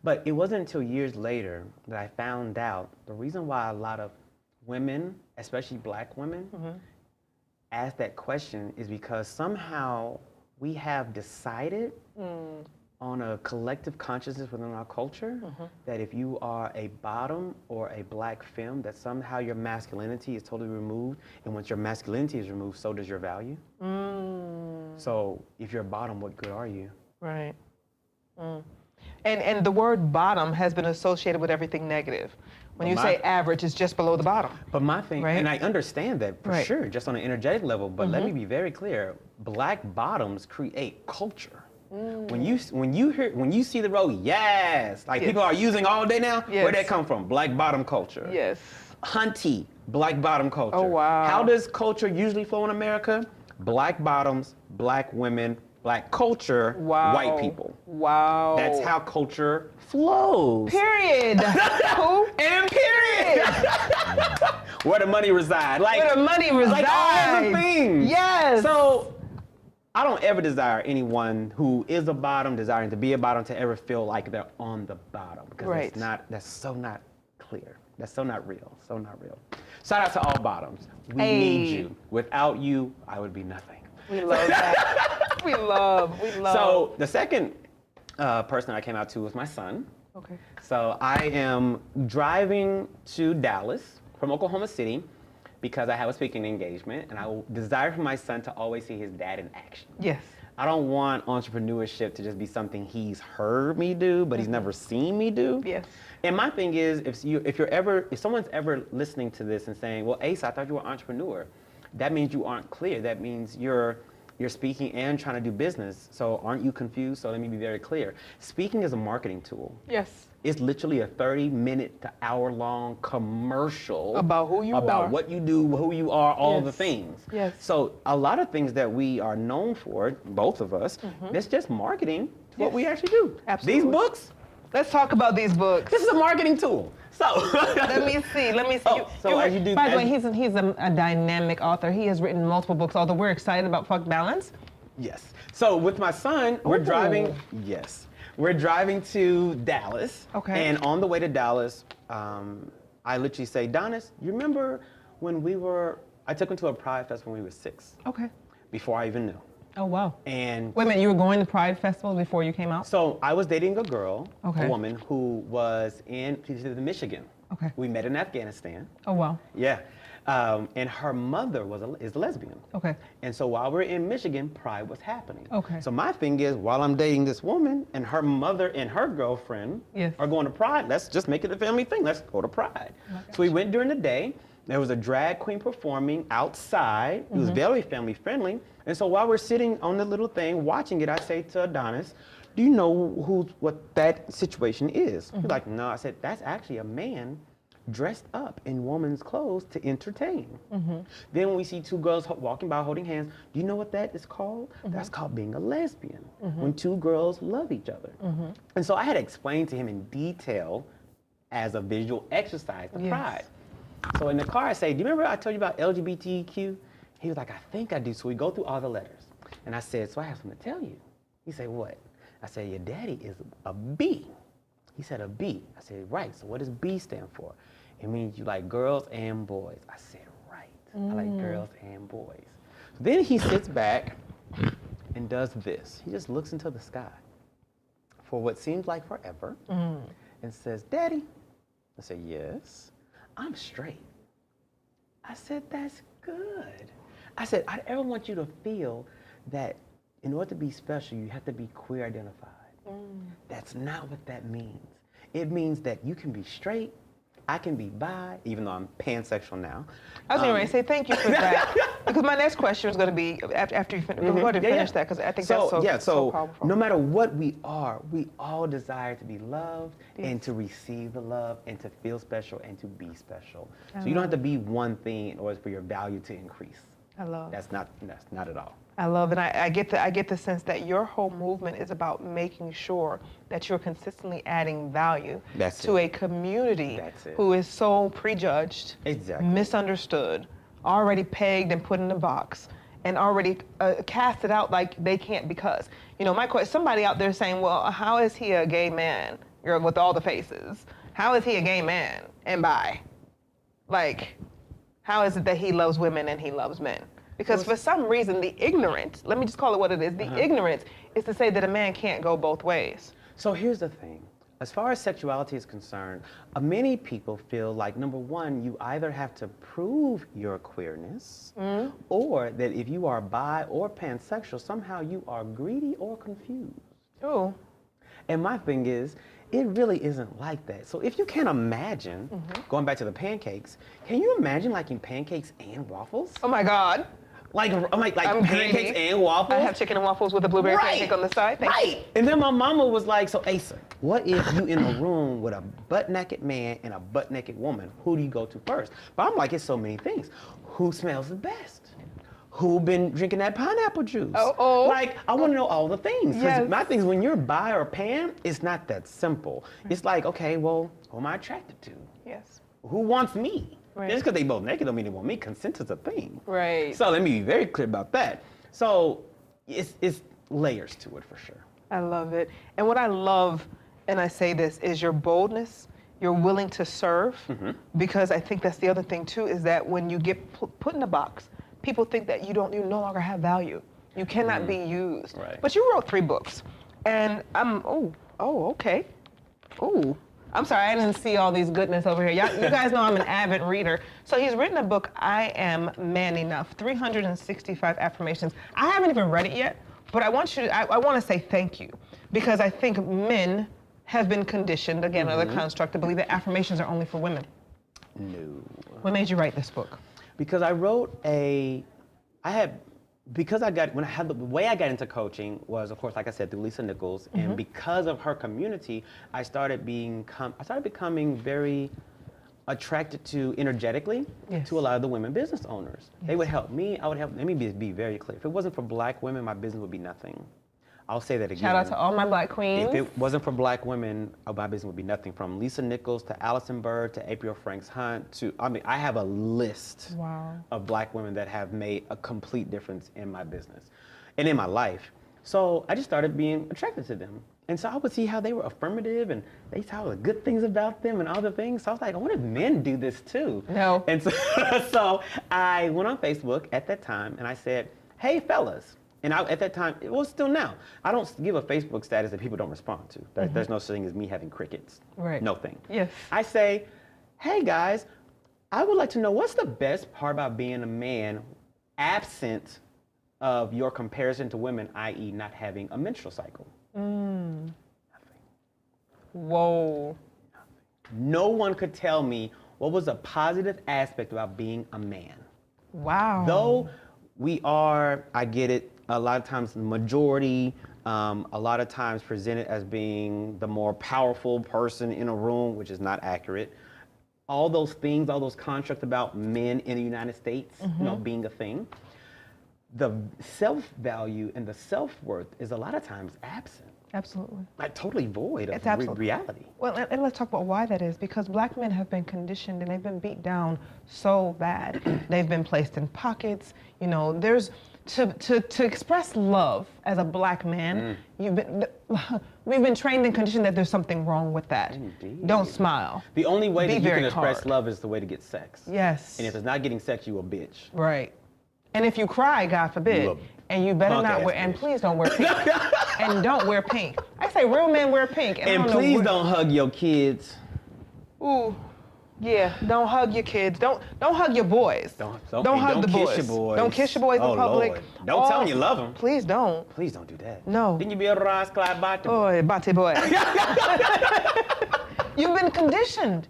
But it wasn't until years later that I found out the reason why a lot of women, especially black women, ask that question is because somehow we have decided on a collective consciousness within our culture that if you are a bottom or a black femme, that somehow your masculinity is totally removed. And once your masculinity is removed, so does your value. So if you're a bottom, what good are you? Right. And the word bottom has been associated with everything negative. When you say average, it's just below the bottom. But my thing, right? and I understand that for sure, just on an energetic level, but let me be very clear, black bottoms create culture. When you see the road, like people are using all day now, where'd that come from? Black bottom culture. Yes. Hunty, black bottom culture. Oh, wow. How does culture usually flow in America? Black bottoms, black women, black culture, white people. Wow. That's how culture flows. Period. Who? And period. Where the money reside. Like, where the money resides. Like all the things. Yes. So I don't ever desire anyone who is a bottom, desiring to be a bottom, to ever feel like they're on the bottom. Because that's so not clear. That's so not real. So not real. Shout out to all bottoms. We need you. Without you, I would be nothing. We love that. we love. So the second person I came out to was my son. Okay. So I am driving to Dallas from Oklahoma City because I have a speaking engagement, and I desire for my son to always see his dad in action. Yes. I don't want entrepreneurship to just be something he's heard me do, but he's never seen me do. Yes. And my thing is, if someone's ever listening to this and saying, well, Asa, I thought you were an entrepreneur, that means you aren't clear. That means you're speaking and trying to do business. So aren't you confused? So let me be very clear. Speaking is a marketing tool. Yes. It's literally a 30-minute to hour-long commercial about who you are, about what you do, who you are, all the things. Yes. So a lot of things that we are known for, both of us, it's just marketing to what we actually do. Absolutely. These books. Let's talk about these books. This is a marketing tool. So let me see. As you do, by the way, he's a dynamic author. He has written multiple books. Although we're excited about KBalance. Yes. So with my son, we're driving. Yes. We're driving to Dallas. Okay. And on the way to Dallas, I literally say, Donis, you remember when I took him to a Pride Festival when we were 6. Okay. Before I even knew. Oh, wow. And wait a minute, you were going to Pride Festival before you came out? So I was dating a girl, okay, a woman who was in Michigan. Okay. We met in Afghanistan. Oh, wow. Yeah. And her mother is a lesbian. Okay. And so while we're in Michigan, Pride was happening. Okay. So my thing is, while I'm dating this woman and her mother and her girlfriend are going to Pride, let's just make it a family thing. Let's go to Pride. So we went during the day. There was a drag queen performing outside. It was very family friendly. And so while we're sitting on the little thing watching it, I say to Adonis, do you know what that situation is? He's like, no. I said, that's actually a man dressed up in woman's clothes to entertain. Then when we see two girls walking by holding hands, do you know what that is called? That's called being a lesbian, when two girls love each other. And so I had explained to him in detail as a visual exercise the Pride. So in the car, I say, do you remember I told you about LGBTQ? He was like, I think I do. So we go through all the letters. And I said, so I have something to tell you. He said, what? I said, your daddy is a B. He said, a B. I said, right. So what does B stand for? It means you like girls and boys. I said, right. I like girls and boys. So then he sits back and does this. He just looks into the sky for what seems like forever and says, Daddy. I said, yes. I'm straight. I said, that's good. I said, I ever want you to feel that in order to be special, you have to be queer identified. That's not what that means. It means that you can be straight, I can be bi, even though I'm pansexual now. I was going to say thank you for that. Because my next question is going to be after you finish. Go ahead and finish that, because I think that's so powerful. No matter what we are, we all desire to be loved and to receive the love and to feel special and to be special. So you don't have to be one thing in order for your value to increase. I love. That's not at all. I love it. I get the sense that your whole movement is about making sure that you're consistently adding value to a community who is so prejudged, misunderstood, already pegged and put in a box, and already casted out like they can't because. You know, somebody out there saying, well, how is he a gay man? You're with all the faces. How is he a gay man and bi? Like, how is it that he loves women and he loves men? Because for some reason, the ignorance, let me just call it what it is, the ignorance is to say that a man can't go both ways. So here's the thing. As far as sexuality is concerned, many people feel like, number one, you either have to prove your queerness, or that if you are bi or pansexual, somehow you are greedy or confused. Oh. And my thing is, it really isn't like that. So if you can imagine, going back to the pancakes, can you imagine liking pancakes and waffles? Oh my God. Like pancakes and waffles? I have chicken and waffles with a blueberry pancake on the side. Right. And then my mama was like, so Asa, what if you in a room with a butt-naked man and a butt-naked woman? Who do you go to first? But I'm like, it's so many things. Who smells the best? Who been drinking that pineapple juice? Like, I want to know all the things. Yes. My thing is, when you're bi or pan, it's not that simple. It's like, okay, well, who am I attracted to? Yes. Who wants me? Right. Just because they both naked don't mean they want me. Consent is a thing. Right. So let me be very clear about that. So it's layers to it for sure. I love it. And what I love, and I say this, is your boldness. You're willing to serve, because I think that's the other thing too, is that when you get put in a box, people think that you no longer have value. You cannot be used. Right. But you wrote 3 books, and okay. I'm sorry, I didn't see all these goodness over here. You guys know I'm an avid reader. So he's written a book, I Am Man Enough, 365 affirmations. I haven't even read it yet But I want to say thank you, because I think men have been conditioned, again, another construct, to believe that affirmations are only for women. No. What made you write this book? Because I wrote the way I got into coaching was, of course, like I said, through Lisa Nichols, and because of her community, I started becoming very attracted to energetically to a lot of the women business owners. They would help me, I would help. Let me be very clear. If it wasn't for Black women, my business would be nothing. I'll say that again. Shout out to all my Black queens. If it wasn't for Black women, my business would be nothing. From Lisa Nichols to Allison Bird to April Franks Hunt to, I have a list of Black women that have made a complete difference in my business and in my life. So I just started being attracted to them. And so I would see how they were affirmative and they saw the good things about them and other things. So I was like, I wonder if men do this too. No. And so I went on Facebook at that time and I said, hey fellas. And at that time, well, still now, I don't give a Facebook status that people don't respond to. There's no such thing as me having crickets. Right. No thing. Yes. I say, hey guys, I would like to know what's the best part about being a man absent of your comparison to women, i.e. not having a menstrual cycle. Nothing. Whoa. Nothing. No one could tell me what was a positive aspect about being a man. Wow. Though we are, I get it, a lot of times the majority, a lot of times presented as being the more powerful person in a room, which is not accurate. All those things, all those constructs about men in the United States, being a thing. The self-value and the self-worth is a lot of times absent. Absolutely. Like totally void of reality. Well, and let's talk about why that is, because Black men have been conditioned and they've been beat down so bad. They've been placed in pockets. You know, there's to express love as a Black man, we've been trained and conditioned that there's something wrong with that. Indeed. Don't smile. The only way that you can express hard. love is the way to get sex. Yes. And if it's not getting sex, you a bitch. Right. And if you cry, God forbid, and you better not wear, and please don't wear pink. And don't wear pink. I say real men wear pink. And please don't hug your kids. Ooh, yeah, don't hug your kids. Don't hug your boys. Don't hug the boys. Kiss your boys. Don't kiss your boys in public. Lord. Don't tell them you love them. Please don't. Please don't do that. No. Then you be a rascal bate. Oh, bate boy. You've been conditioned.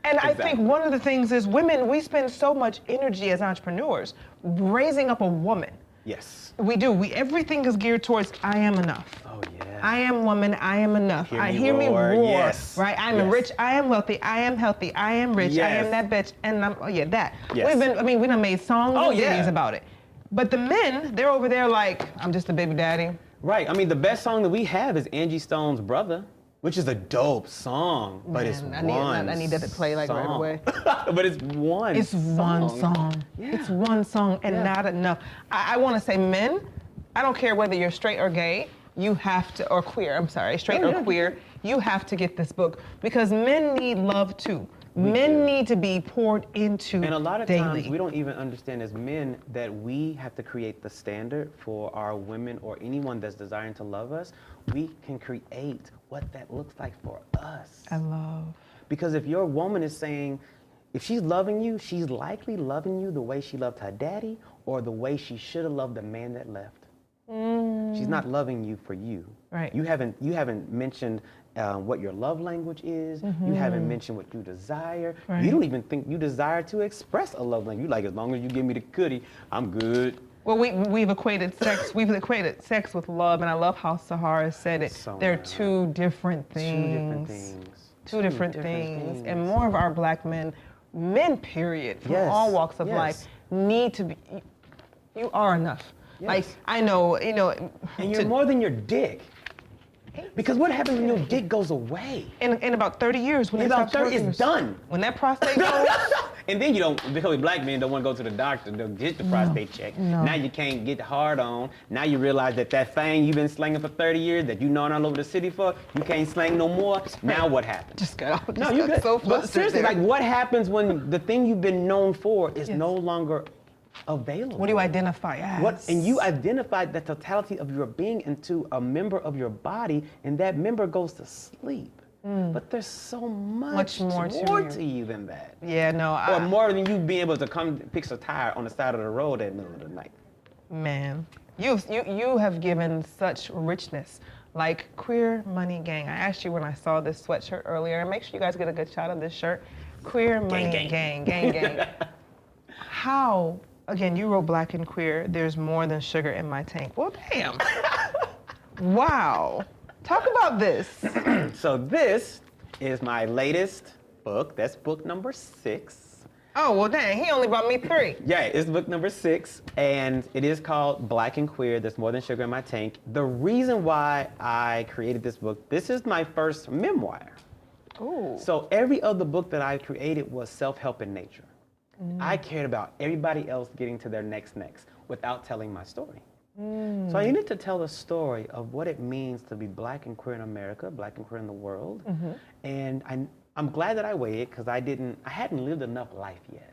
And I think one of the things is women, we spend so much energy as entrepreneurs raising up a woman. Yes. We do. Everything is geared towards I am enough. Oh, yeah. I am woman, I am enough. Hear me roar. Yes. Right? I am rich, I am wealthy, I am healthy, I am rich, I am that bitch, and I'm, that. Yes. We done made songs and videos about it. But the men, they're over there like, I'm just a baby daddy. Right. I mean, the best song that we have is Angie Stone's Brother, which is a dope song, but it's one I need that to play like right away. But it's one It's one song. Yeah. It's one song and not enough. I want to say men, I don't care whether you're straight or gay, you have to, or queer, I'm sorry, straight or queer, you have to get this book because men need love too. Men need to be poured into daily. And a lot of times we don't even understand as men that we have to create the standard for our women or anyone that's desiring to love us. We can create what that looks like for us. I love. Because if your woman is saying, if she's loving you, she's likely loving you the way she loved her daddy or the way she should have loved the man that left. She's not loving you for you. Right. You haven't mentioned what your love language is. You haven't mentioned what you desire. Right. You don't even think you desire to express a love language. You like, as long as you give me the goodie, I'm good. Well, we've equated sex with love, and I love how Sahara said it. So They're two different things. Two different things. And more of our Black men period, from all walks of life, need to be, you are enough. Yes. Like, I know, And you're more than your dick. Because what happens when your dick goes away? In about 30 years, when it's done. When that prostate goes. And then you don't, because Black men don't want to go to the doctor to get the prostate check. No. Now you can't get hard on. Now you realize that thing you've been slinging for 30 years that you known all over the city for, you can't sling no more. Now what happens? Just got But so flustered. seriously, like what happens when the thing you've been known for is no longer available? What do you identify as? And you identify the totality of your being into a member of your body, and that member goes to sleep. But there's so much more to you than that. Yeah, no. Or more than you being able to come fix a tire on the side of the road at the middle of the night. Man, you have given such richness. Like Queer Money Gang. I asked you when I saw this sweatshirt earlier, and make sure you guys get a good shot of this shirt. Queer Money Gang. How, again, you wrote Black and Queer, there's more than sugar in my tank. Well, damn. Wow. Talk about this. So this is my latest book. That's book number 6. Oh, well, dang, he only brought me 3. Yeah, it's book number 6, and it is called Black and Queer, There's More Than Sugar in My Tank. The reason why I created this book, this is my first memoir. Ooh. So every other book that I created was self-help in nature. I cared about everybody else getting to their next without telling my story. So I needed to tell the story of what it means to be Black and queer in America, Black and queer in the world. And I'm glad that I waited because I hadn't lived enough life yet.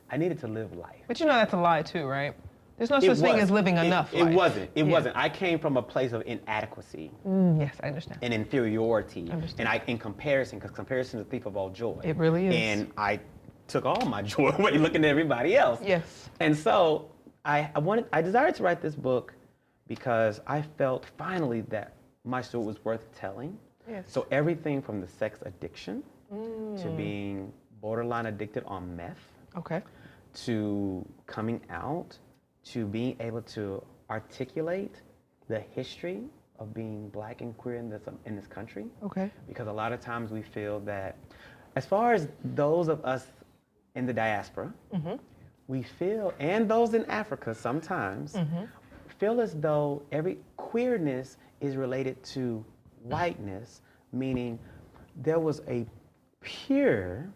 I needed to live life. But you know that's a lie too, right? There's no such thing as living enough life. It wasn't. I came from a place of inadequacy. Yes, I understand. And inferiority. In comparison, because comparison is the thief of all joy. It really is. And I took all my joy away looking at everybody else. Yes. And so I desired to write this book because I felt finally that my story was worth telling. Yes. So everything from the sex addiction to being borderline addicted on meth, to coming out, to being able to articulate the history of being Black and queer in this country. Because a lot of times we feel that, as far as those of us in the diaspora, we feel, and those in Africa sometimes, feel as though every queerness is related to whiteness, meaning there was a pure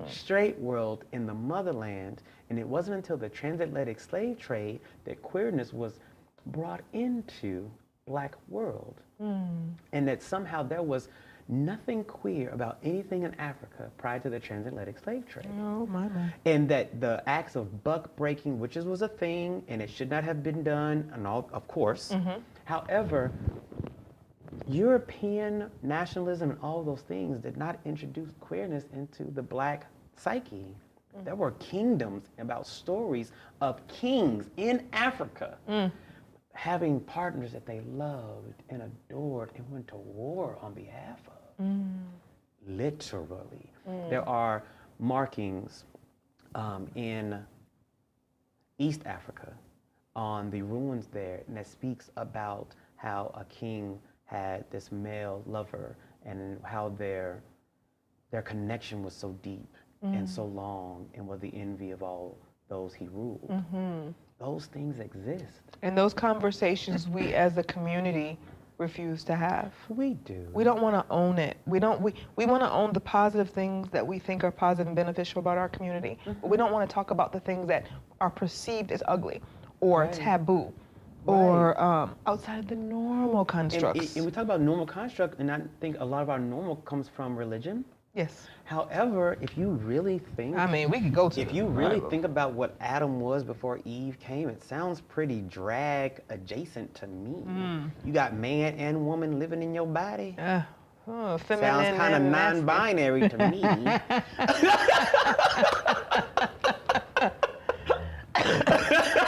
straight world in the motherland, and it wasn't until the transatlantic slave trade that queerness was brought into Black world, and that somehow there was nothing queer about anything in Africa prior to the transatlantic slave trade. Oh, my. And that the acts of buck breaking, which was a thing, and it should not have been done, and all, of course. However, European nationalism and all those things did not introduce queerness into the Black psyche. There were kingdoms about stories of kings in Africa having partners that they loved and adored and went to war on behalf of. Literally. There are markings in East Africa on the ruins there, and that speaks about how a king had this male lover and how their connection was so deep and so long and was the envy of all those he ruled. Those things exist. And those conversations we as a community refuse to have. We do. We don't want to own it. We want to own the positive things that we think are positive and beneficial about our community. But we don't want to talk about the things that are perceived as ugly or taboo or outside of the normal constructs. And we talk about normal construct, and I think a lot of our normal comes from religion. Yes. However, if you really think, I mean, we could go to. If you really think about what Adam was before Eve came, it sounds pretty drag adjacent to me. You got man and woman living in your body. Sounds kind of non-binary to me.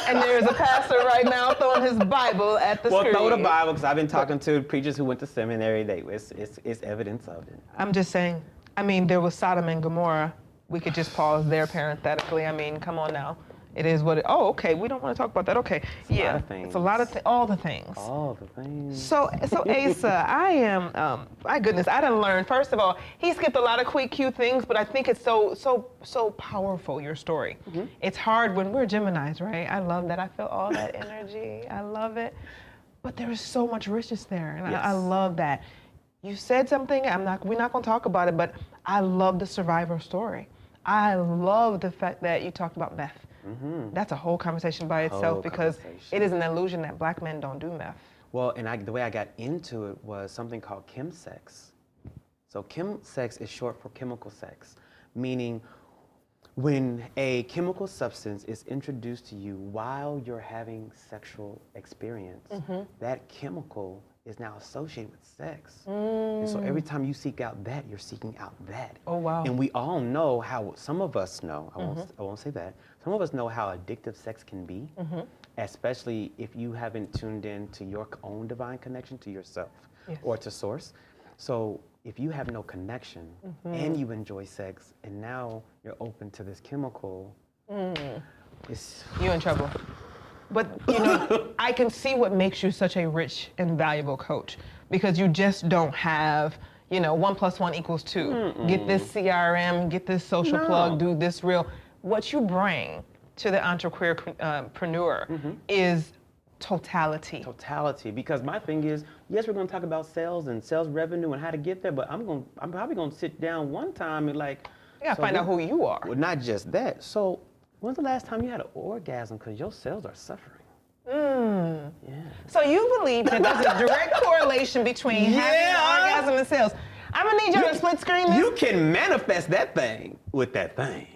And there's a pastor right now throwing his Bible at the screen. Well, throw the Bible, because I've been talking to preachers who went to seminary. It's evidence of it. I'm just saying, I mean, there was Sodom and Gomorrah. We could just pause there parenthetically. I mean, come on now. It is what it, oh, okay, we don't want to talk about that. Okay, it's a lot of things. All the things. All the things. So Asa, I am, my goodness, I done learned, first of all, he skipped a lot of quick, cute things, but I think it's so powerful, your story. It's hard when we're Geminis, right? I love that. I feel all that energy. I love it. But there is so much richness there, and I love that. You said something, we're not going to talk about it, but I love the survivor story. I love the fact that you talked about meth. That's a whole conversation by itself because it is an illusion that Black men don't do meth. Well, and the way I got into it was something called chemsex. So chemsex is short for chemical sex, meaning when a chemical substance is introduced to you while you're having sexual experience, that chemical is now associated with sex. And so every time you seek out that, you're seeking out that. Oh, wow. And we all know how, some of us know, I won't say that, some of us know how addictive sex can be. especially if you haven't tuned in to your own divine connection to yourself Yes. or to source. So if you have no connection and you enjoy sex and now you're open to this chemical, it's You're in trouble. But you know, I can see what makes you such a rich and valuable coach, because you just don't have, you know, 1 + 1 = 2. Get this CRM, get this social plug, do this reel. What you bring to the EntreQueerNeur is totality. Totality. Because my thing is, yes, we're going to talk about sales and sales revenue and how to get there, but I'm probably going to sit down one time and like, You gotta find out who you are. Well, not just that. So, when's the last time you had an orgasm? Because your sales are suffering. Yeah. So you believe that there's a direct correlation between having an orgasm and sales. I'm gonna need you to split screen this. You can manifest that thing with that thing.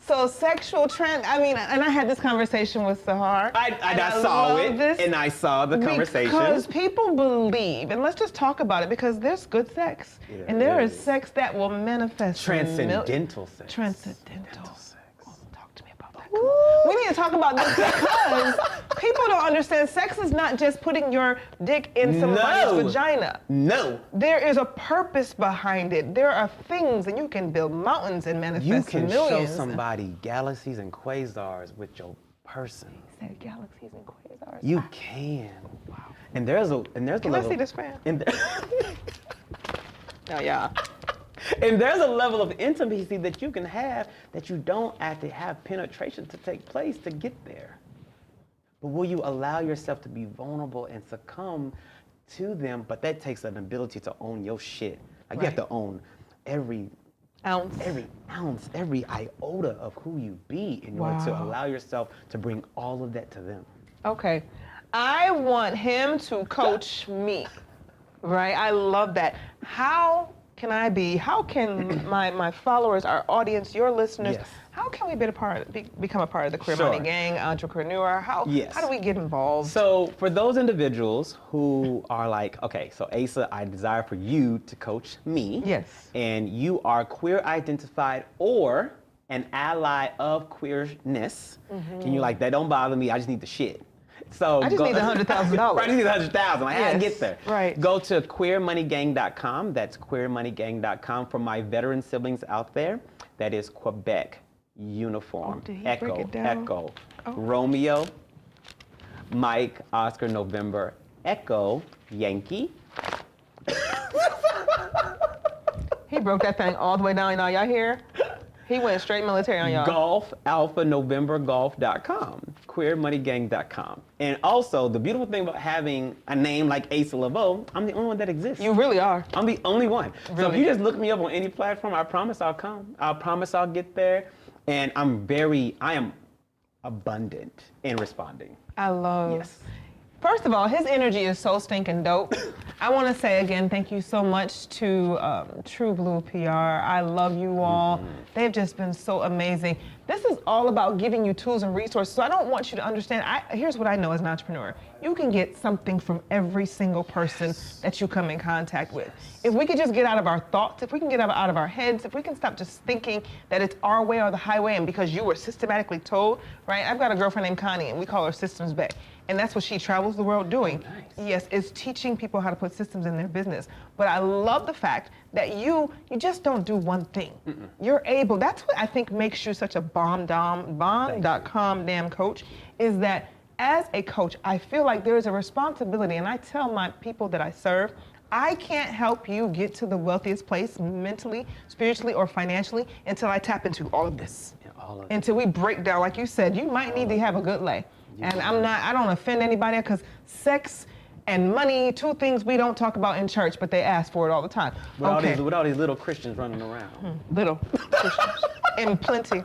So sexual trend, I mean, and I had this conversation with Sahar. I saw it, and I saw the conversation. Because people believe, and let's just talk about it, because there's good sex, and there is sex that will manifest. Transcendental sex. Transcendental sex. Oh, talk to me about that. Come on. We need to talk about this because people don't understand sex is not just putting your dick in somebody's vagina. No. There is a purpose behind it. There are things, and you can build mountains and manifest millions. You can show somebody galaxies and quasars with your person. You said galaxies and quasars. You can. Wow. And there's a Can I see this fan? Oh yeah. And there's a level of intimacy that you can have that you don't have to have penetration to take place to get there. But will you allow yourself to be vulnerable and succumb to them? But that takes an ability to own your shit. Like you have to own every ounce, every iota of who you be in order to allow yourself to bring all of that to them. Okay. I want him to coach me, right? I love that. How can my followers, our audience, your listeners, how can we become a part of the Queer Money Gang, EntreQueerNeur? How do we get involved? So for those individuals who are like, okay, so Asa, I desire for you to coach me. Yes. And you are queer identified or an ally of queerness. And you're like, that don't bother me, I just need the shit. So I just need the $100,000. Right, I just need the $100,000. I had to get there. Right. Go to queermoneygang.com. That's queermoneygang.com. For my veteran siblings out there, that is Quebec uniform. Echo. Romeo, Mike, Oscar, November, Echo, Yankee. He broke that thing all the way down. Y'all hear? He went straight military on y'all. Golf, Alpha, November, Golf.com. QueerMoneyGang.com. And also, the beautiful thing about having a name like Asa Leveaux, I'm the only one that exists. You really are. I'm the only one. Really? So if you just look me up on any platform, I promise I'll come. I promise I'll get there. And I am abundant in responding. I love. First of all, his energy is so stinking dope. I want to say again, thank you so much to True Blue PR. I love you all. They've just been so amazing. This is all about giving you tools and resources. So I don't want you to understand. Here's what I know as an entrepreneur. You can get something from every single person that you come in contact with. If we could just get out of our thoughts, if we can get out of our heads, if we can stop just thinking that it's our way or the highway, and because you were systematically told, right? I've got a girlfriend named Connie, and we call her Systems Bay. And that's what she travels the world doing. Oh, nice. Yes, is teaching people how to put systems in their business. But I love the fact that you just don't do one thing. You're able, that's what I think makes you such a bomb.com damn coach, is that as a coach, I feel like there is a responsibility, and I tell my people that I serve, I can't help you get to the wealthiest place mentally, spiritually, or financially until I tap into all of this. Until we break down, like you said, you might need to have a good lay. And I don't offend anybody, because sex and money, two things we don't talk about in church, but they ask for it all the time. With all these little Christians running around. Little Christians. And plenty.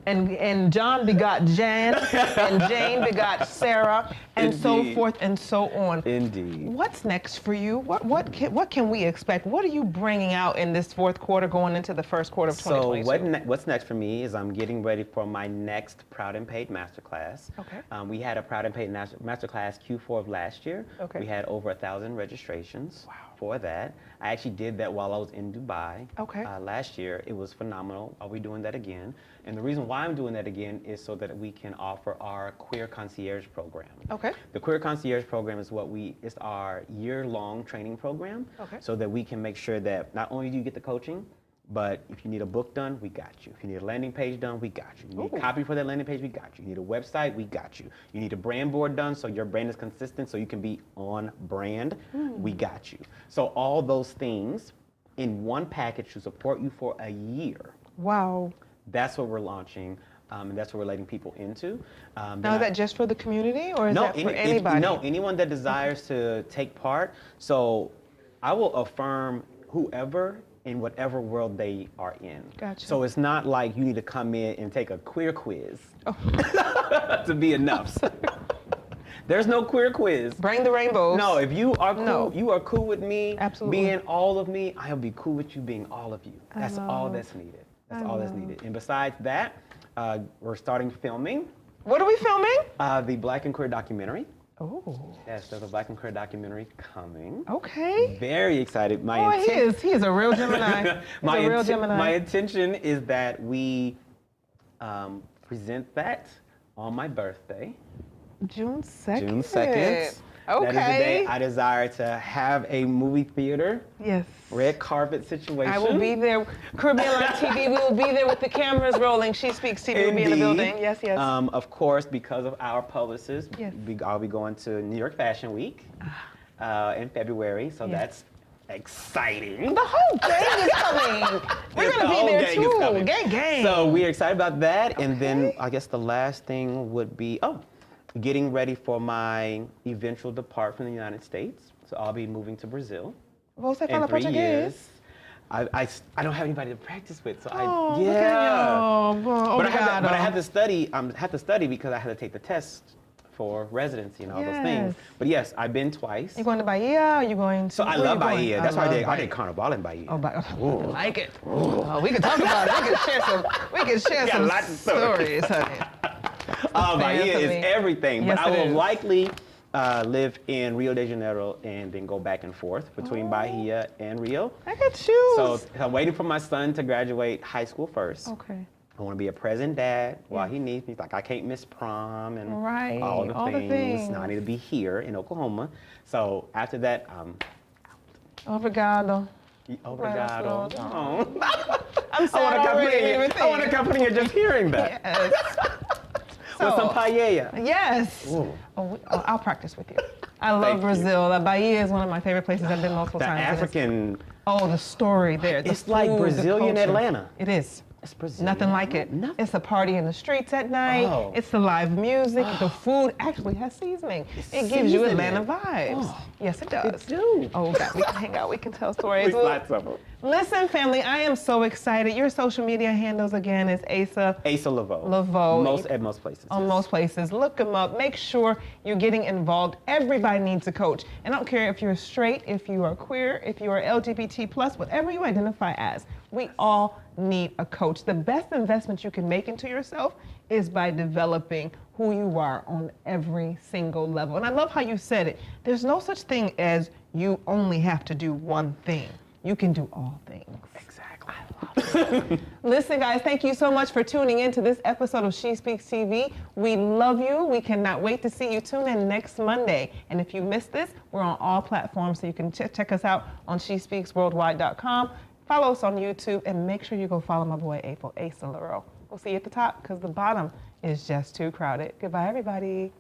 And John begot Jan, and Jane begot Sarah, and so forth and so on. Indeed. What's next for you? What can we expect? What are you bringing out in this fourth quarter going into the first quarter of 2022? So what's next for me is I'm getting ready for my next Proud and Paid Masterclass. Okay. We had a Proud and Paid Masterclass Q4 of last year. Okay. We had over 1,000 registrations for that. I actually did that while I was in Dubai last year. It was phenomenal. I'll be doing that again. And the reason why I'm doing that again is so that we can offer our Queer Concierge program. Okay. The Queer Concierge program is it's our year-long training program. Okay. So that we can make sure that not only do you get the coaching, but if you need a book done, we got you. If you need a landing page done, we got you. You need a copy for that landing page, we got you. You need a website, we got you. You need a brand board done so your brand is consistent so you can be on brand, we got you. So all those things in one package to support you for a year. Wow. That's what we're launching. And that's what we're letting people into. Now, is that just for the community, or is that for anybody? No, anyone that desires to take part. So I will affirm whoever in whatever world they are in. Gotcha. So it's not like you need to come in and take a queer quiz to be enough. There's no queer quiz. Bring the rainbows. No, if you are cool, you are cool with me being all of me, I'll be cool with you being all of you. That's all that's needed. That's all that's needed. And besides that, we're starting filming. What are we filming? The Black and Queer documentary. Oh. Yes, there's a Black and Queer documentary coming. Okay. Very excited. He is a real Gemini. My intention is that we present that on my birthday. June 2nd. June 2nd. Okay. That is the day I desire to have a movie theater. Yes. Red carpet situation. I will be there. Caribbean Live TV, we will be there with the cameras rolling. SheSpeaksTV will be in the building. Yes, yes. Of course, because of our publicist, I'll be going to New York Fashion Week in February, so that's exciting. The whole gang is coming. We're going to be there too. Gang. So we're excited about that. And then I guess the last thing would be, getting ready for my eventual depart from the United States. So I'll be moving to Brazil. Você in fala 3 português? years. I don't have anybody to practice with, so Look at you. But I had to study. Had to study because I had to take the test for residency and all those things. But yes, I've been twice. You going to Bahia? Are you going to? So I love Bahia. That's why I did Carnival in Bahia. Oh, I like it. Oh, we can talk about it. We can share some stories, honey. Bahia is everything, but I will likely live in Rio de Janeiro and then go back and forth between Bahia and Rio. I could choose. So I'm waiting for my son to graduate high school first. Okay. I want to be a present dad while he needs me. He's like, I can't miss prom and all the things. Now I need to be here in Oklahoma. So after that, I'm Obrigado. Obrigado. Oh. I'm sad I want to accompany you just hearing that. Yes. With some paella. Yes. I'll practice with you. I love Brazil. Bahia is one of my favorite places. I've been multiple times. African. The story there. It's like Brazilian Atlanta. It is. It's Brazilian. Nothing like it. It's a party in the streets at night. It's the live music. The food actually has seasoning. It gives you Atlanta vibes. Yes, it does. It do. Oh, God, we can hang out. We can tell stories. Lots of them. Listen, family, I am so excited. Your social media handles again is Asa Leveaux. At most places. On most places. Look them up. Make sure you're getting involved. Everybody needs a coach. And I don't care if you're straight, if you are queer, if you are LGBT+, whatever you identify as. We all need a coach. The best investment you can make into yourself is by developing who you are on every single level. And I love how you said it. There's no such thing as you only have to do one thing. You can do all things. Exactly. Listen, guys, thank you so much for tuning in to this episode of SheSpeaksTV. We love you. We cannot wait to see you. Tune in next Monday. And if you missed this, we're on all platforms, so you can check us out on SheSpeaksWorldwide.com. Follow us on YouTube, and make sure you go follow my boy Asa Leveaux. We'll see you at the top because the bottom is just too crowded. Goodbye, everybody.